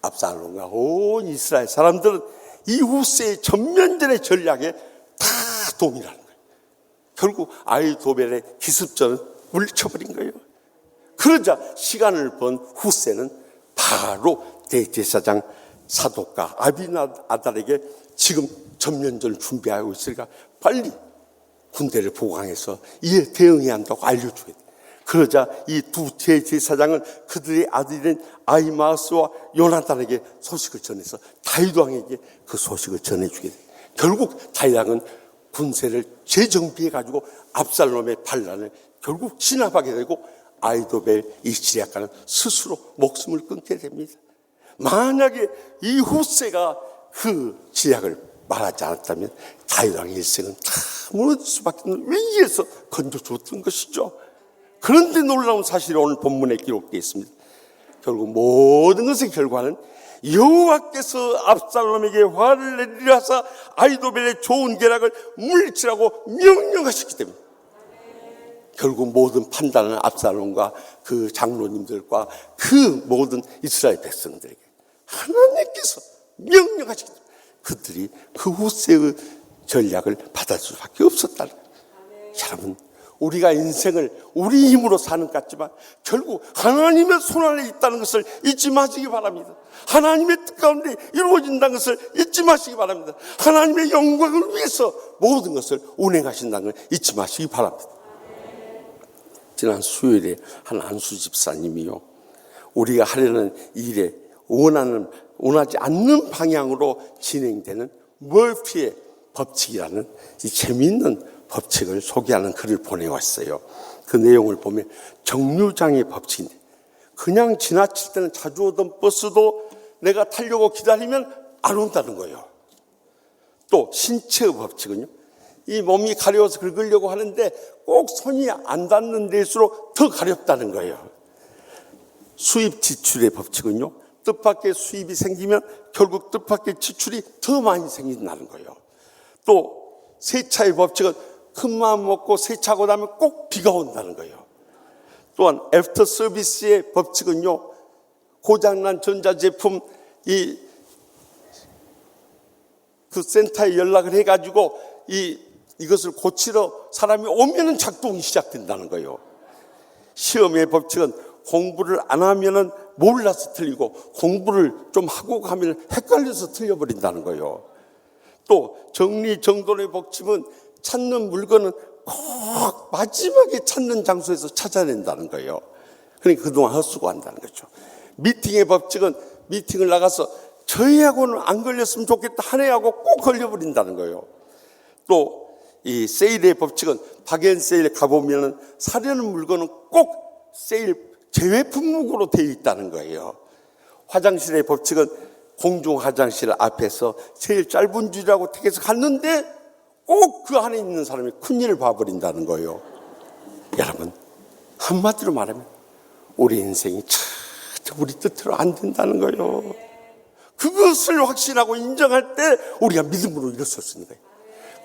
압살롬과 온 이스라엘 사람들은 이 후세의 전면전의 전략에 다 동일하는 거예요. 결국 아히도벨의 기습전은 물리쳐버린 거예요. 그러자 시간을 번 후세는 바로 대제사장 사독과 아비나달에게 지금 전면전을 준비하고 있으니까 빨리 군대를 보강해서 이에 대응해야 한다고 알려주게 돼. 그러자 이 두 대제사장은 그들의 아들인 아히마스와 요나단에게 소식을 전해서 다윗 왕에게 그 소식을 전해주게 돼. 결국 다윗 왕은 군세를 재정비해가지고 압살롬의 반란을 결국 진압하게 되고 아히도벨 이 지략가는 스스로 목숨을 끊게 됩니다. 만약에 이 후세가 그 지략을 말하지 않았다면 다윗 왕의 일생은 다 무너질 수밖에 없는 위기에서 건져줬던 것이죠. 그런데 놀라운 사실이 오늘 본문에 기록되어 있습니다. 결국 모든 것의 결과는 여호와께서 압살롬에게 화를 내리려 하사 아히도벨의 좋은 계략을 물리치라고 명령하셨기 때문에 결국 모든 판단은 압살롬과 그 장로님들과 그 모든 이스라엘 백성들에게 하나님께서 명령하시기 때문에 그들이 그 후세의 전략을 받을 수밖에 없었다는 거예요. 여러분, 우리가 인생을 우리 힘으로 사는 것 같지만 결국 하나님의 손 안에 있다는 것을 잊지 마시기 바랍니다. 하나님의 뜻 가운데 이루어진다는 것을 잊지 마시기 바랍니다. 하나님의 영광을 위해서 모든 것을 운행하신다는 걸 잊지 마시기 바랍니다. 지난 수요일에 한 안수 집사님이요, 우리가 하려는 일에 원하지 않는 방향으로 진행되는 머피의 법칙이라는 이 재미있는 법칙을 소개하는 글을 보내왔어요. 그 내용을 보면 정류장의 법칙인데, 그냥 지나칠 때는 자주 오던 버스도 내가 타려고 기다리면 안 온다는 거예요. 또 신체의 법칙은요, 이 몸이 가려워서 긁으려고 하는데 꼭 손이 안 닿는 데일수록 더 가렵다는 거예요. 수입 지출의 법칙은요, 뜻밖의 수입이 생기면 결국 뜻밖의 지출이 더 많이 생긴다는 거예요. 또 세차의 법칙은 큰 마음 먹고 세차하고 나면 꼭 비가 온다는 거예요. 또한 애프터 서비스의 법칙은요, 고장난 전자제품 그 센터에 연락을 해가지고 이것을 고치러 사람이 오면은 작동이 시작된다는 거예요. 시험의 법칙은 공부를 안 하면은 몰라서 틀리고, 공부를 좀 하고 가면 헷갈려서 틀려버린다는 거예요. 또 정리정돈의 법칙은 찾는 물건은 꼭 마지막에 찾는 장소에서 찾아낸다는 거예요. 그러니까 그동안 헛수고한다는 거죠. 미팅의 법칙은 미팅을 나가서 저희하고는 안 걸렸으면 좋겠다 한 애하고 꼭 걸려버린다는 거예요. 또 이 세일의 법칙은 박앤세일에 가보면은 사려는 물건은 꼭 세일 제외 품목으로 되어 있다는 거예요. 화장실의 법칙은 공중 화장실 앞에서 제일 짧은 줄이라고 택해서 갔는데 꼭 그 안에 있는 사람이 큰일을 봐버린다는 거예요. 여러분, 한마디로 말하면 우리 인생이 참 우리 뜻대로 안 된다는 거예요. 그것을 확신하고 인정할 때 우리가 믿음으로 일어설 수 있는 거예요.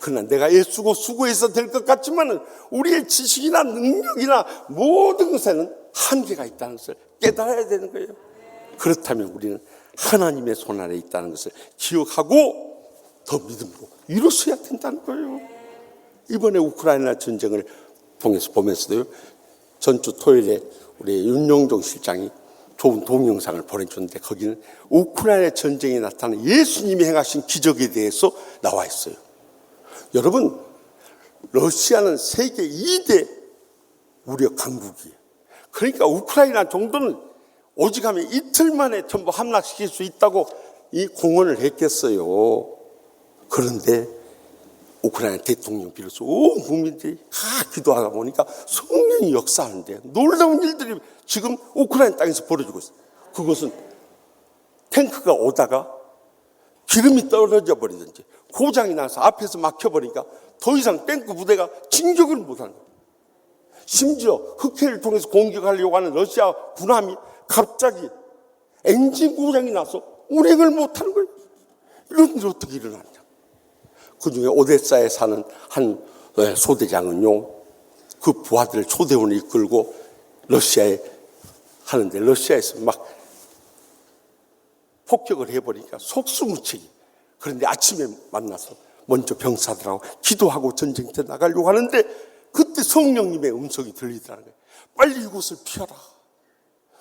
그러나 내가 애쓰고 수고해서 될 것 같지만 우리의 지식이나 능력이나 모든 것에는 한계가 있다는 것을 깨달아야 되는 거예요. 그렇다면 우리는 하나님의 손 안에 있다는 것을 기억하고 더 믿음으로 이루어야 된다는 거예요. 이번에 우크라이나 전쟁을 통해서 보면서도요, 전주 토요일에 우리 윤용종 실장이 좋은 동영상을 보내줬는데 거기는 우크라이나 전쟁에 나타난 예수님이 행하신 기적에 대해서 나와 있어요. 여러분, 러시아는 세계 2대 무력 강국이에요. 그러니까 우크라이나 정도는 오직 하면 이틀 만에 전부 함락시킬 수 있다고 이 공언을 했겠어요. 그런데 우크라이나 대통령 비로소 온 국민들이 다 기도하다 보니까 성령이 역사하는데 놀라운 일들이 지금 우크라이나 땅에서 벌어지고 있어요. 그것은 탱크가 오다가 기름이 떨어져 버리든지 고장이 나서 앞에서 막혀버리니까 더 이상 탱크 부대가 진격을 못하는 거예요. 심지어 흑해를 통해서 공격하려고 하는 러시아 군함이 갑자기 엔진 고장이 나서 운행을 못하는 거예요. 이런 일이 어떻게 일어나냐. 그중에 오데사에 사는 한 소대장은요, 그 부하들 소대원을 이끌고 러시아에 하는데 러시아에서 막 폭격을 해버리니까 속수무책이. 그런데 아침에 만나서 먼저 병사들하고 기도하고 전쟁터에 나가려고 하는데 그때 성령님의 음성이 들리더라는 거예요. 빨리 이곳을 피하라.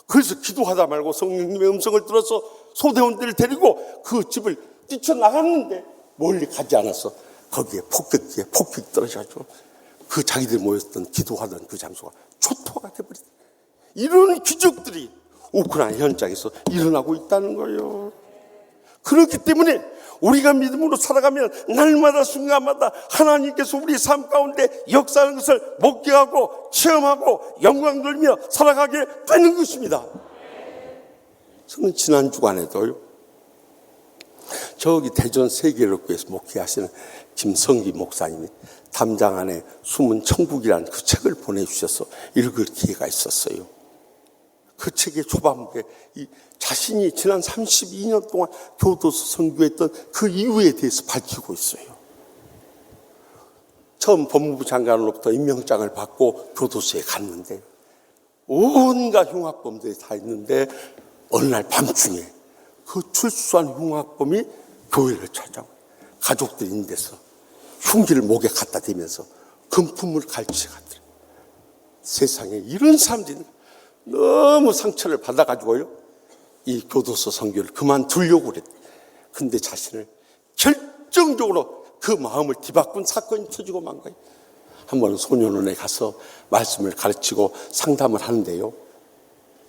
그래서 기도하다 말고 성령님의 음성을 들어서 소대원들을 데리고 그 집을 뛰쳐나갔는데 멀리 가지 않아서 거기에 폭격기에 폭격이 떨어져가지고 그 자기들 모였던 기도하던 그 장소가 초토화가 돼버렸다. 이런 기적들이 우크라이나 현장에서 일어나고 있다는 거예요. 그렇기 때문에 우리가 믿음으로 살아가면 날마다 순간마다 하나님께서 우리 삶 가운데 역사하는 것을 목격하고 체험하고 영광 돌며 살아가게 되는 것입니다. 저는 지난 주간에도요, 저기 대전 세계로교회에서 목회하시는 김성기 목사님이 담장 안에 숨은 천국이라는 그 책을 보내주셔서 읽을 기회가 있었어요. 그 책의 초반부에 자신이 지난 32년 동안 교도소 선교했던 그 이유에 대해서 밝히고 있어요. 처음 법무부 장관으로부터 임명장을 받고 교도소에 갔는데 온갖 흉악범들이 다 있는데 어느 날 밤중에 그 출소한 흉악범이 교회를 찾아오고 가족들이 있는 데서 흉기를 목에 갖다 대면서 금품을 갈취하더라. 세상에 이런 사람들이 너무 상처를 받아가지고요, 이 교도소 선교를 그만두려고 그랬대. 근데 자신을 결정적으로 그 마음을 뒤바꾼 사건이 터지고 만 거예요. 한 번은 소년원에 가서 말씀을 가르치고 상담을 하는데요,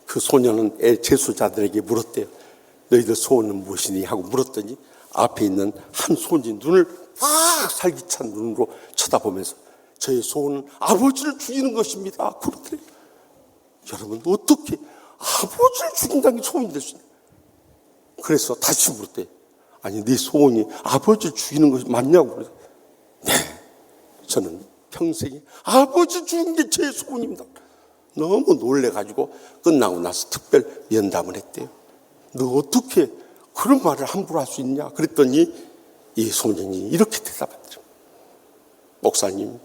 그 소녀는 제수자들에게 물었대요. 너희들 소원은 무엇이니? 하고 물었더니 앞에 있는 한 손이 눈을 막 살기찬 눈으로 쳐다보면서 저의 소원은 아버지를 죽이는 것입니다. 그렇대요. 여러분, 어떻게 아버지를 죽인다는 게 소원이 될 수 있나요? 그래서 다시 물었대요. 아니, 네 소원이 아버지를 죽이는 것이 맞냐고. 그래서 네, 저는 평생에 아버지 죽인 게 제 소원입니다. 너무 놀래가지고 끝나고 나서 특별 면담을 했대요. 너 어떻게 그런 말을 함부로 할 수 있냐? 그랬더니 이 소년이 이렇게 대답하더라고요. 목사님,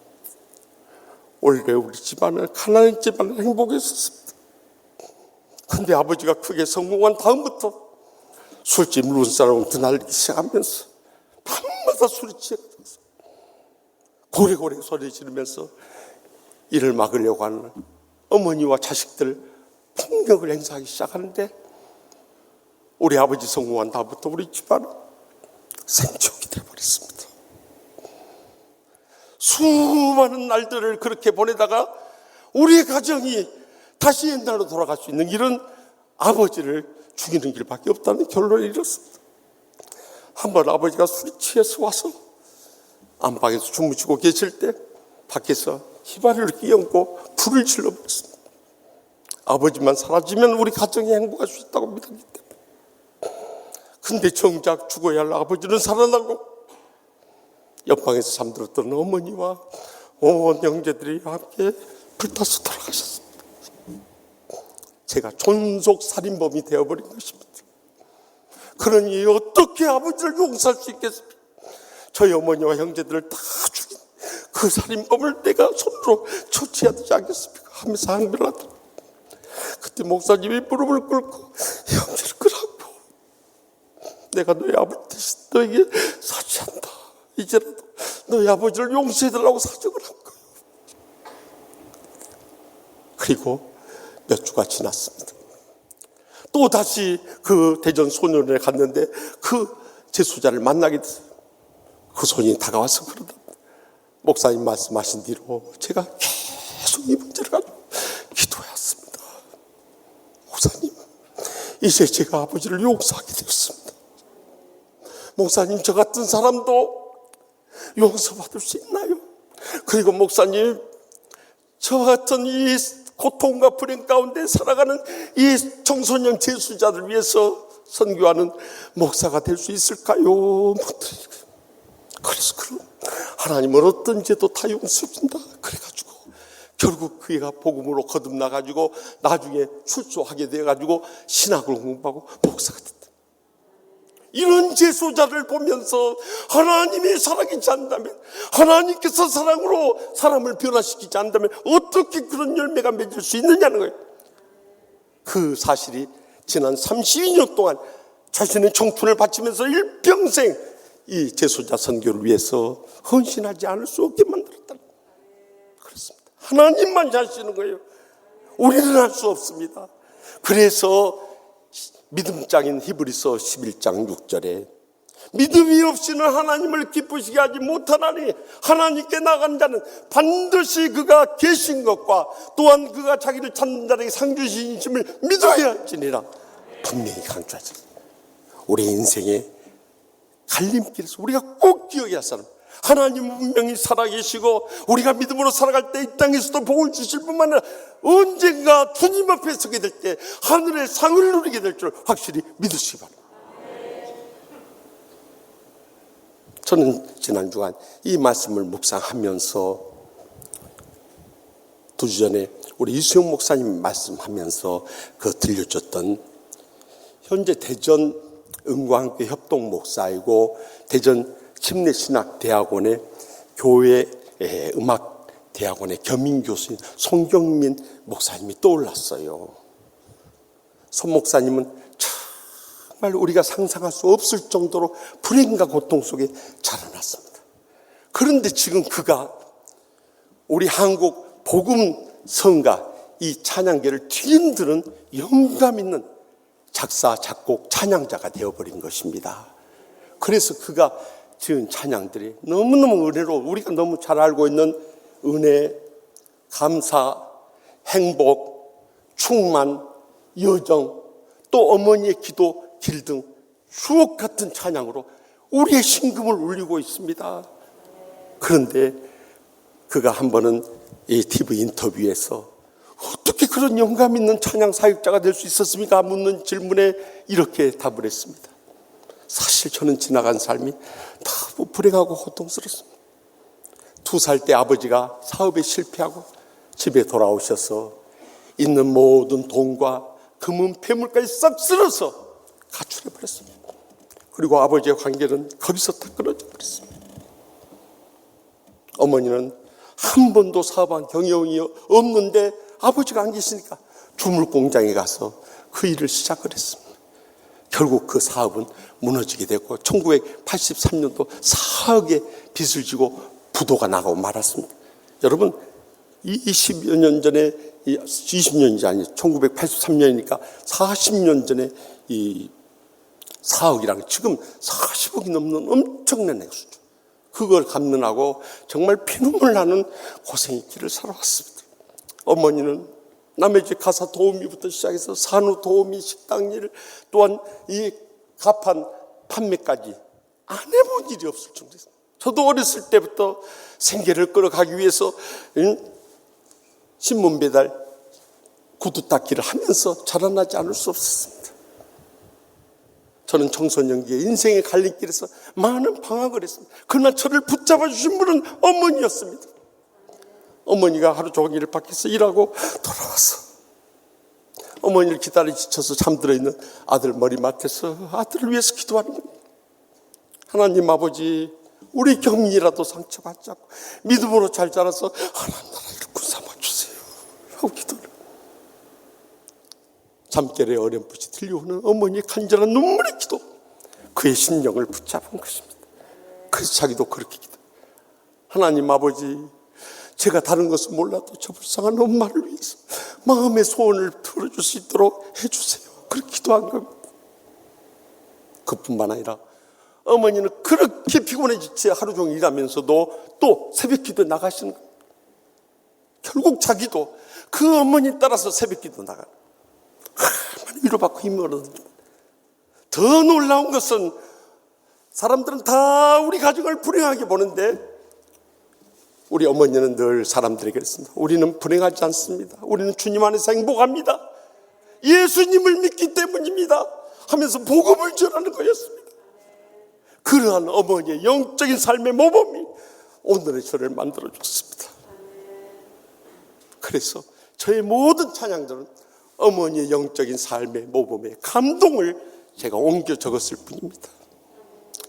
원래 우리 집안은 가난한 집안은 행복했었습니다. 근데 아버지가 크게 성공한 다음부터 술집 눈사람 드날리기 시작하면서 밤마다 술이 취해서 고래고래 소리 지르면서 이를 막으려고 하는 어머니와 자식들 폭력을 행사하기 시작하는데 우리 아버지 성공한 다음부터 우리 집안은 생축이 되어버렸습니다. 수많은 날들을 그렇게 보내다가 우리 가정이 다시 옛날로 돌아갈 수 있는 길은 아버지를 죽이는 길밖에 없다는 결론을 이뤘습니다. 한번 아버지가 술이 취해서 와서 안방에서 주무시고 계실 때 밖에서 휘발유를 끼얹고 불을 질러버렸습니다. 아버지만 사라지면 우리 가정이 행복할 수 있다고 믿었기 때문에. 근데 정작 죽어야 할 아버지는 살아나고 옆방에서 잠들었던 어머니와 온 형제들이 함께 불타서 돌아가셨습니다. 제가 존속살인범이 되어버린 것입니다. 그러니 어떻게 아버지를 용서할 수 있겠습니까? 저희 어머니와 형제들을 다 죽인 그 살인범을 내가 손으로 처치해야 되지 않겠습니까? 하면서 항변을 하더라고요. 그때 목사님이 무릎을 꿇고 형제를 끄라고, 내가 너희 아버지 대신 너에게 사죄한다. 이제라도 너희 아버지를 용서해달라고 사정을 한 거예요. 그리고 몇 주가 지났습니다. 또 다시 그 대전 소년원에 갔는데 그 제수자를 만나게 됐어요. 그 손이 다가와서 그러다 목사님 말씀하신 뒤로 제가 계속 이 문제를 가지고 기도해왔습니다. 목사님, 이제 제가 아버지를 용서하게 되었습니다. 목사님, 저 같은 사람도 용서받을 수 있나요? 그리고 목사님, 저 같은 이 고통과 불행 가운데 살아가는 이 청소년 제수자들 위해서 선교하는 목사가 될 수 있을까요? 그래서 그럼 하나님은 어떤 죄도 다 용서해준다. 그래가지고 결국 그애가 복음으로 거듭나가지고 나중에 출소하게 돼가지고 신학을 공부하고 목사가 됐다. 이런 제수자를 보면서 하나님이 살아계시지 않다면, 하나님께서 사랑으로 사람을 변화시키지 않다면 어떻게 그런 열매가 맺을 수 있느냐는 거예요. 그 사실이 지난 32년 동안 자신의 청춘을 바치면서 일평생 이 제수자 선교를 위해서 헌신하지 않을 수 없게 만들었다. 그렇습니다. 하나님만 하시는 거예요. 우리는 할 수 없습니다. 그래서 믿음장인 히브리서 11장 6절에 믿음이 없이는 하나님을 기쁘시게 하지 못하나니 하나님께 나간 자는 반드시 그가 계신 것과 또한 그가 자기를 찾는 자에게 상 주시심을 믿어야 할지니라 분명히 강조하셨습니다. 우리 인생의 갈림길에서 우리가 꼭 기억해야 할 사람, 하나님 분명히 살아계시고 우리가 믿음으로 살아갈 때 이 땅에서도 복을 주실 뿐만 아니라 언젠가 주님 앞에 서게 될 때 하늘의 상을 누리게 될 줄 확실히 믿으시기 바랍니다. 저는 지난 주간 이 말씀을 묵상하면서 2주 전에 우리 이수영 목사님 말씀하면서 그 들려줬던 현재 대전 은광교회 협동 목사이고 대전 침례신학대학원의 교회 음악대학원의 겸임교수인 송경민 목사님이 떠올랐어요. 손 목사님은 정말 우리가 상상할 수 없을 정도로 불행과 고통 속에 자라났습니다. 그런데 지금 그가 우리 한국 복음성가 이 찬양계를 뒤흔드는 영감 있는 작사, 작곡, 찬양자가 되어버린 것입니다. 그래서 그가 지은 찬양들이 너무너무 은혜로 우리가 너무 잘 알고 있는 은혜, 감사, 행복, 충만 여정, 또 어머니의 기도, 길 등 주옥 같은 찬양으로 우리의 심금을 울리고 있습니다. 그런데 그가 한 번은 이 TV 인터뷰에서 어떻게 그런 영감 있는 찬양 사역자가 될 수 있었습니까? 묻는 질문에 이렇게 답을 했습니다. 사실 저는 지나간 삶이 다 불행하고 고통스럽습니다. 2살 때 아버지가 사업에 실패하고 집에 돌아오셔서 있는 모든 돈과 금은 폐물까지 싹 쓸어서 가출해버렸습니다. 그리고 아버지의 관계는 거기서 다 끊어져 버렸습니다. 어머니는 한 번도 사업한 경영이 없는데 아버지가 안 계시니까 주물 공장에 가서 그 일을 시작을 했습니다. 결국 그 사업은 무너지게 됐고 1983년도 4억의 빚을 지고 부도가 나고 말았습니다. 여러분 20여 년 전에 20년이 아니 1983년이니까 40년 전에 이 4억이랑 지금 40억이 넘는 엄청난 액수죠. 그걸 감는하고 정말 피눈물 나는 고생의 길을 살아왔습니다. 어머니는 남의 집 가사 도우미부터 시작해서 산후 도우미, 식당 일, 또한 이 가판 판매까지 안 해본 일이 없을 정도였습니다. 저도 어렸을 때부터 생계를 끌어가기 위해서 신문 배달, 구두 닦기를 하면서 자라나지 않을 수 없었습니다. 저는 청소년기에 인생의 갈림길에서 많은 방황을 했습니다. 그러나 저를 붙잡아 주신 분은 어머니였습니다. 어머니가 하루 종일 밖에서 일하고 돌아와서 어머니를 기다려 지쳐서 잠들어 있는 아들 머리맡에서 아들을 위해서 기도하는 겁니다. 하나님 아버지, 우리 경민이라도 상처받지 않고 믿음으로 잘 자라서 하나님 나라 일꾼 삼아주세요 하고 기도를. 잠결에 어렴풋이 들려오는 어머니의 간절한 눈물의 기도, 그의 심령을 붙잡은 것입니다. 그래서 자기도 그렇게 기도. 하나님 아버지, 제가 다른 것은 몰라도 저 불쌍한 엄마를 위해서 마음의 소원을 들어줄 수 있도록 해주세요. 그렇게 기도한 겁니다. 그뿐만 아니라 어머니는 그렇게 피곤해 지쳐 하루 종일 일하면서도 또 새벽 기도에 나가시는 거예요. 결국 자기도 그 어머니 따라서 새벽 기도 나가는 거예요. 많이 위로받고 힘을 얻었는데, 더 놀라운 것은 사람들은 다 우리 가정을 불행하게 보는데 우리 어머니는 늘 사람들에게 그랬습니다. 우리는 불행하지 않습니다. 우리는 주님 안에서 행복합니다. 예수님을 믿기 때문입니다 하면서 복음을 전하는 거였습니다. 그러한 어머니의 영적인 삶의 모범이 오늘의 저를 만들어줬습니다. 그래서 저의 모든 찬양들은 어머니의 영적인 삶의 모범에 감동을 제가 옮겨 적었을 뿐입니다.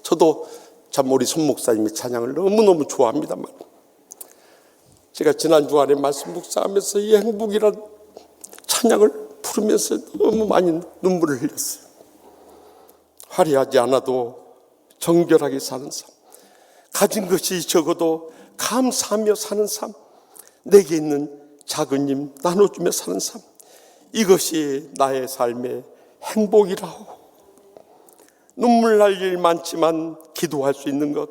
저도 참 우리 손 목사님의 찬양을 너무너무 좋아합니다만, 제가 지난 주간에 말씀 묵상하면서 이 행복이란 찬양을 부르면서 너무 많이 눈물을 흘렸어요. 화려하지 않아도 정결하게 사는 삶, 가진 것이 적어도 감사하며 사는 삶, 내게 있는 작은 힘 나눠주며 사는 삶, 이것이 나의 삶의 행복이라오. 눈물 날 일 많지만 기도할 수 있는 것,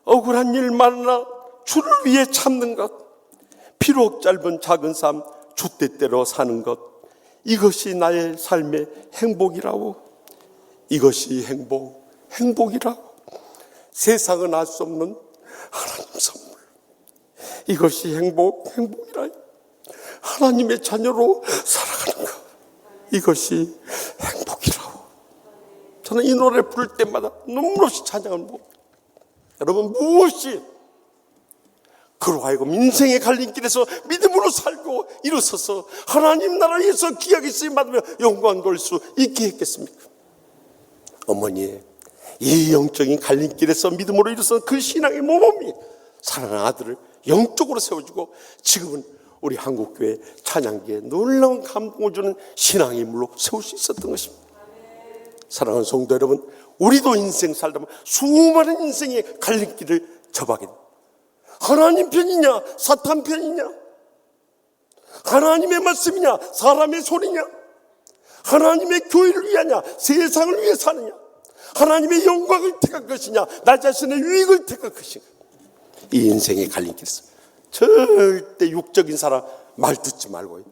억울한 일 많으나 주를 위해 참는 것, 비록 짧은 작은 삶 주 뜻대로 사는 것, 이것이 나의 삶의 행복이라오. 이것이 행복이라오. 세상은 알 수 없는 하나님 선물, 이것이 행복이라오. 하나님의 자녀로 살아가는 것, 이것이 행복이라고. 저는 이 노래를 부를 때마다 눈물 없이 찬양을 봅니다. 여러분, 무엇이 그로 하여금 인생의 갈림길에서 믿음으로 살고 일어서서 하나님 나라에서 귀하게 쓰임받으며 영광 돌 수 있게 했겠습니까? 어머니의 이 영적인 갈림길에서 믿음으로 일어선 그 신앙의 모범이 사랑하는 아들을 영적으로 세워주고, 지금은 우리 한국교회 찬양계에 놀라운 감동을 주는 신앙의 인물로 세울 수 있었던 것입니다. 사랑하는 성도 여러분, 우리도 인생 살다 보면 수많은 인생의 갈림길을 접하게 됩니다. 하나님 편이냐 사탄 편이냐, 하나님의 말씀이냐 사람의 소리냐, 하나님의 교회를 위하냐 세상을 위해 사느냐, 하나님의 영광을 택할 것이냐 나 자신의 유익을 택할 것인가. 이 인생의 갈림길에서 절대 육적인 사람 말 듣지 말고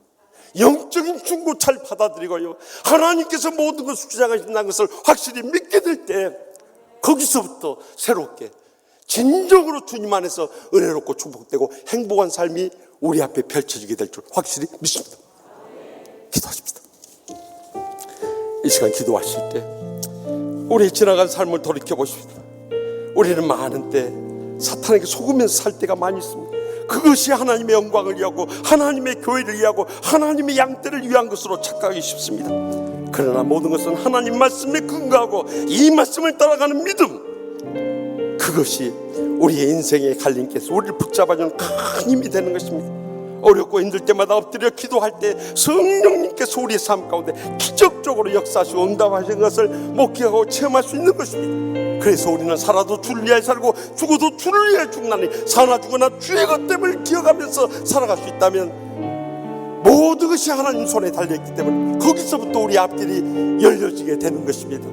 영적인 충고 잘 받아들이고요, 하나님께서 모든 것을 주장하신다는 것을 확실히 믿게 될 때, 거기서부터 새롭게 진정으로 주님 안에서 은혜롭고 축복되고 행복한 삶이 우리 앞에 펼쳐지게 될 줄 확실히 믿습니다. 기도하십시다. 이 시간 기도하실 때 우리의 지나간 삶을 돌이켜보십시다. 우리는 많은 때 사탄에게 속으면서 살 때가 많이 있습니다. 그것이 하나님의 영광을 위하고 하나님의 교회를 위하고 하나님의 양떼를 위한 것으로 착각하기 쉽습니다. 그러나 모든 것은 하나님 말씀에 근거하고 이 말씀을 따라가는 믿음, 그것이 우리의 인생의 갈림길에서 우리를 붙잡아주는 큰 힘이 되는 것입니다. 어렵고 힘들 때마다 엎드려 기도할 때 성령님께서 우리의 삶 가운데 기적적으로 역사하시고 응답하시는 것을 목격하고 체험할 수 있는 것입니다. 그래서 우리는 살아도 주를 위하여 살고 죽어도 주를 위하여 죽나니 사나 죽으나 주의 것됨을 기억하면서 살아갈 수 있다면 모든 것이 하나님 손에 달려있기 때문에 거기서부터 우리 앞길이 열려지게 되는 것입니다.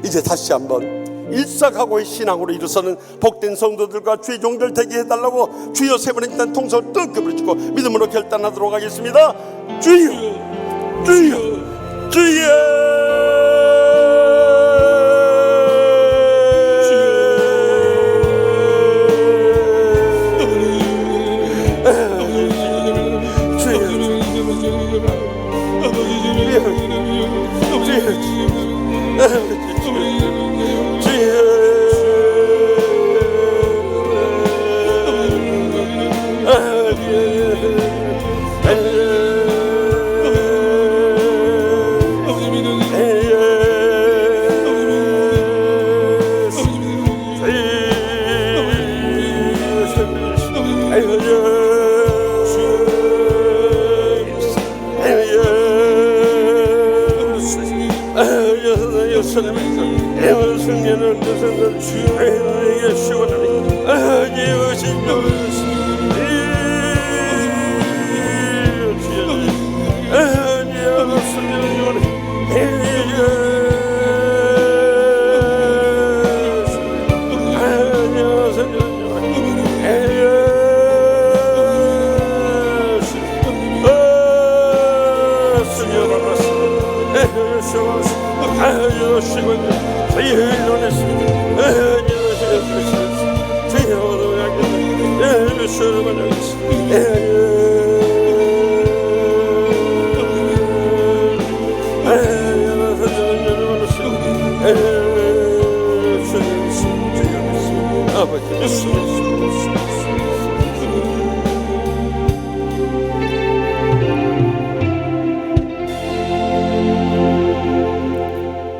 이제 다시 한번 일사각오의 신앙으로 일어서는 복된 성도들과 주의 종들 되게 해달라고 주여 세 번의 일단 통성을 뜨겁게 부르시고 믿음으로 결단하도록 하겠습니다. 주여, 주여, 주여.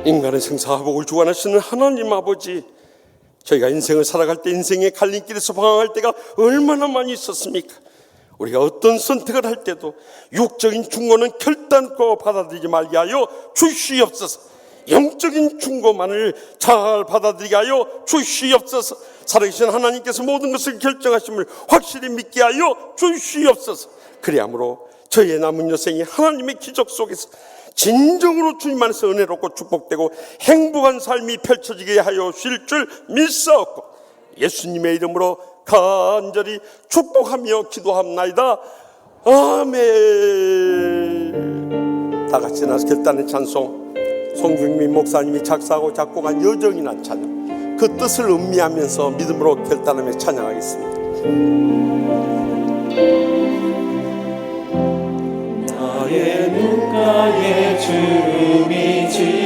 인간의 생사화복을 주관하시는 하나님 아버지, 저희가 인생을 살아갈 때 인생의 갈림길에서 방황할 때가 얼마나 많이 있었습니까? 우리가 어떤 선택을 할 때도 육적인 충고는 결단코 받아들이지 말게 하여 주시옵소서. 영적인 충고만을 잘 받아들이게 하여 주시옵소서. 살아계신 하나님께서 모든 것을 결정하심을 확실히 믿게 하여 주시옵소서. 그리함으로 저희의 남은 여생이 하나님의 기적 속에서 진정으로 주님 안에서 은혜롭고 축복되고 행복한 삶이 펼쳐지게 하여 주실 줄 믿사옵고 예수님의 이름으로 간절히 축복하며 기도합나이다. 아멘. 다 같이 나서 결단의 찬송, 송중민 목사님이 작사하고 작곡한 여정이란 찬양, 그 뜻을 음미하면서 믿음으로 결단하며 찬양하겠습니다. 나의 눈가에 주름이 지고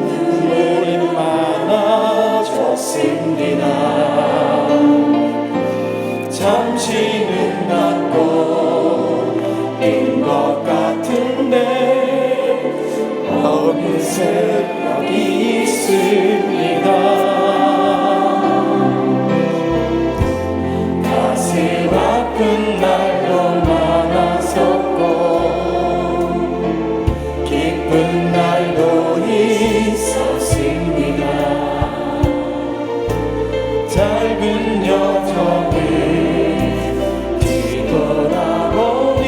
눈물이 많아졌습니다. 잠시는 낫고 인 것 같은데 어느새 여기 있습니다. 가슴 아픈 날도 많았었고 기쁜 날도 있었습니다. 짧은 여정을 뒤돌아보니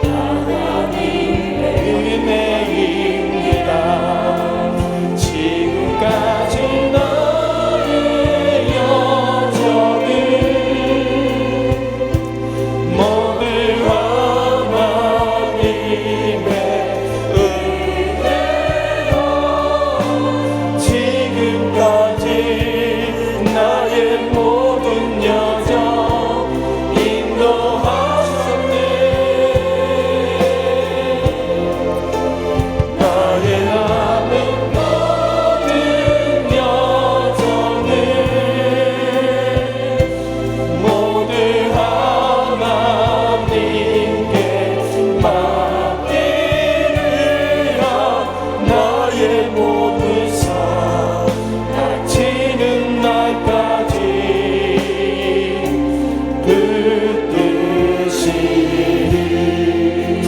하나님의 은혜입니다.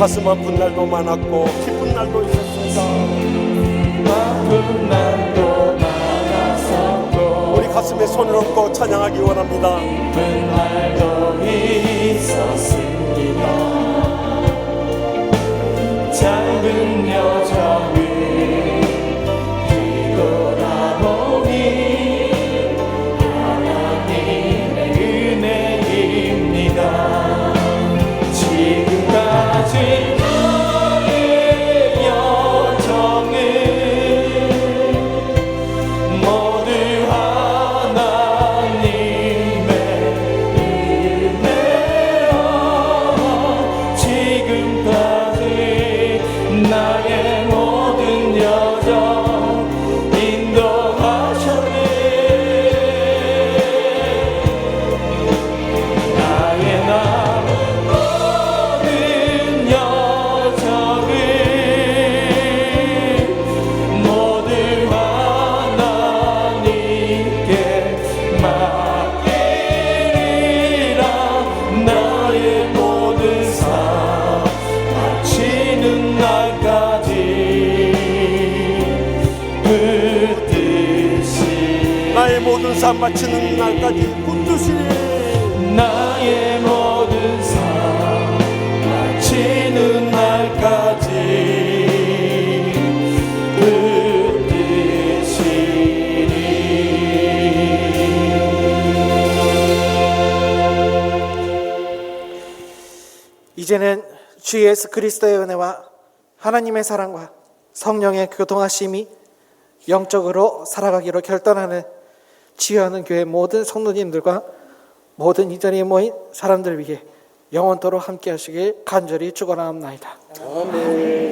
가슴 아픈 날도 많았고 기쁜 날도 있었습니다. 아픈 날도 많았었고 우리 가슴에 손을 얹고 찬양하기 원합니다. 기쁜 날도 있었습니다. 작은 여정을 뒤돌아보니 하나님의 은혜입니다. 지금까지 나의 여정을 모두 하나님의 은혜여 지금까지 나의 모든 여정 인도하셨네. 나의 남은 모든 여정을 모두 하나님께 맡기리라. 나의 모든 삶 마치는 날까지 붙드시 나의 모든 삶 마치는 날까지 붙드시리. 나의 모든 삶 마치는 날까지 붙드시리. 이제는 주 예수 그리스도의 은혜와 하나님의 사랑과 성령의 교통하심이 영적으로 살아가기로 결단하는 지혜하는 교회 모든 성도님들과 모든 이 자리에 모인 사람들 위해 영원토록 함께 하시길 간절히 축원하옵나이다. 아멘.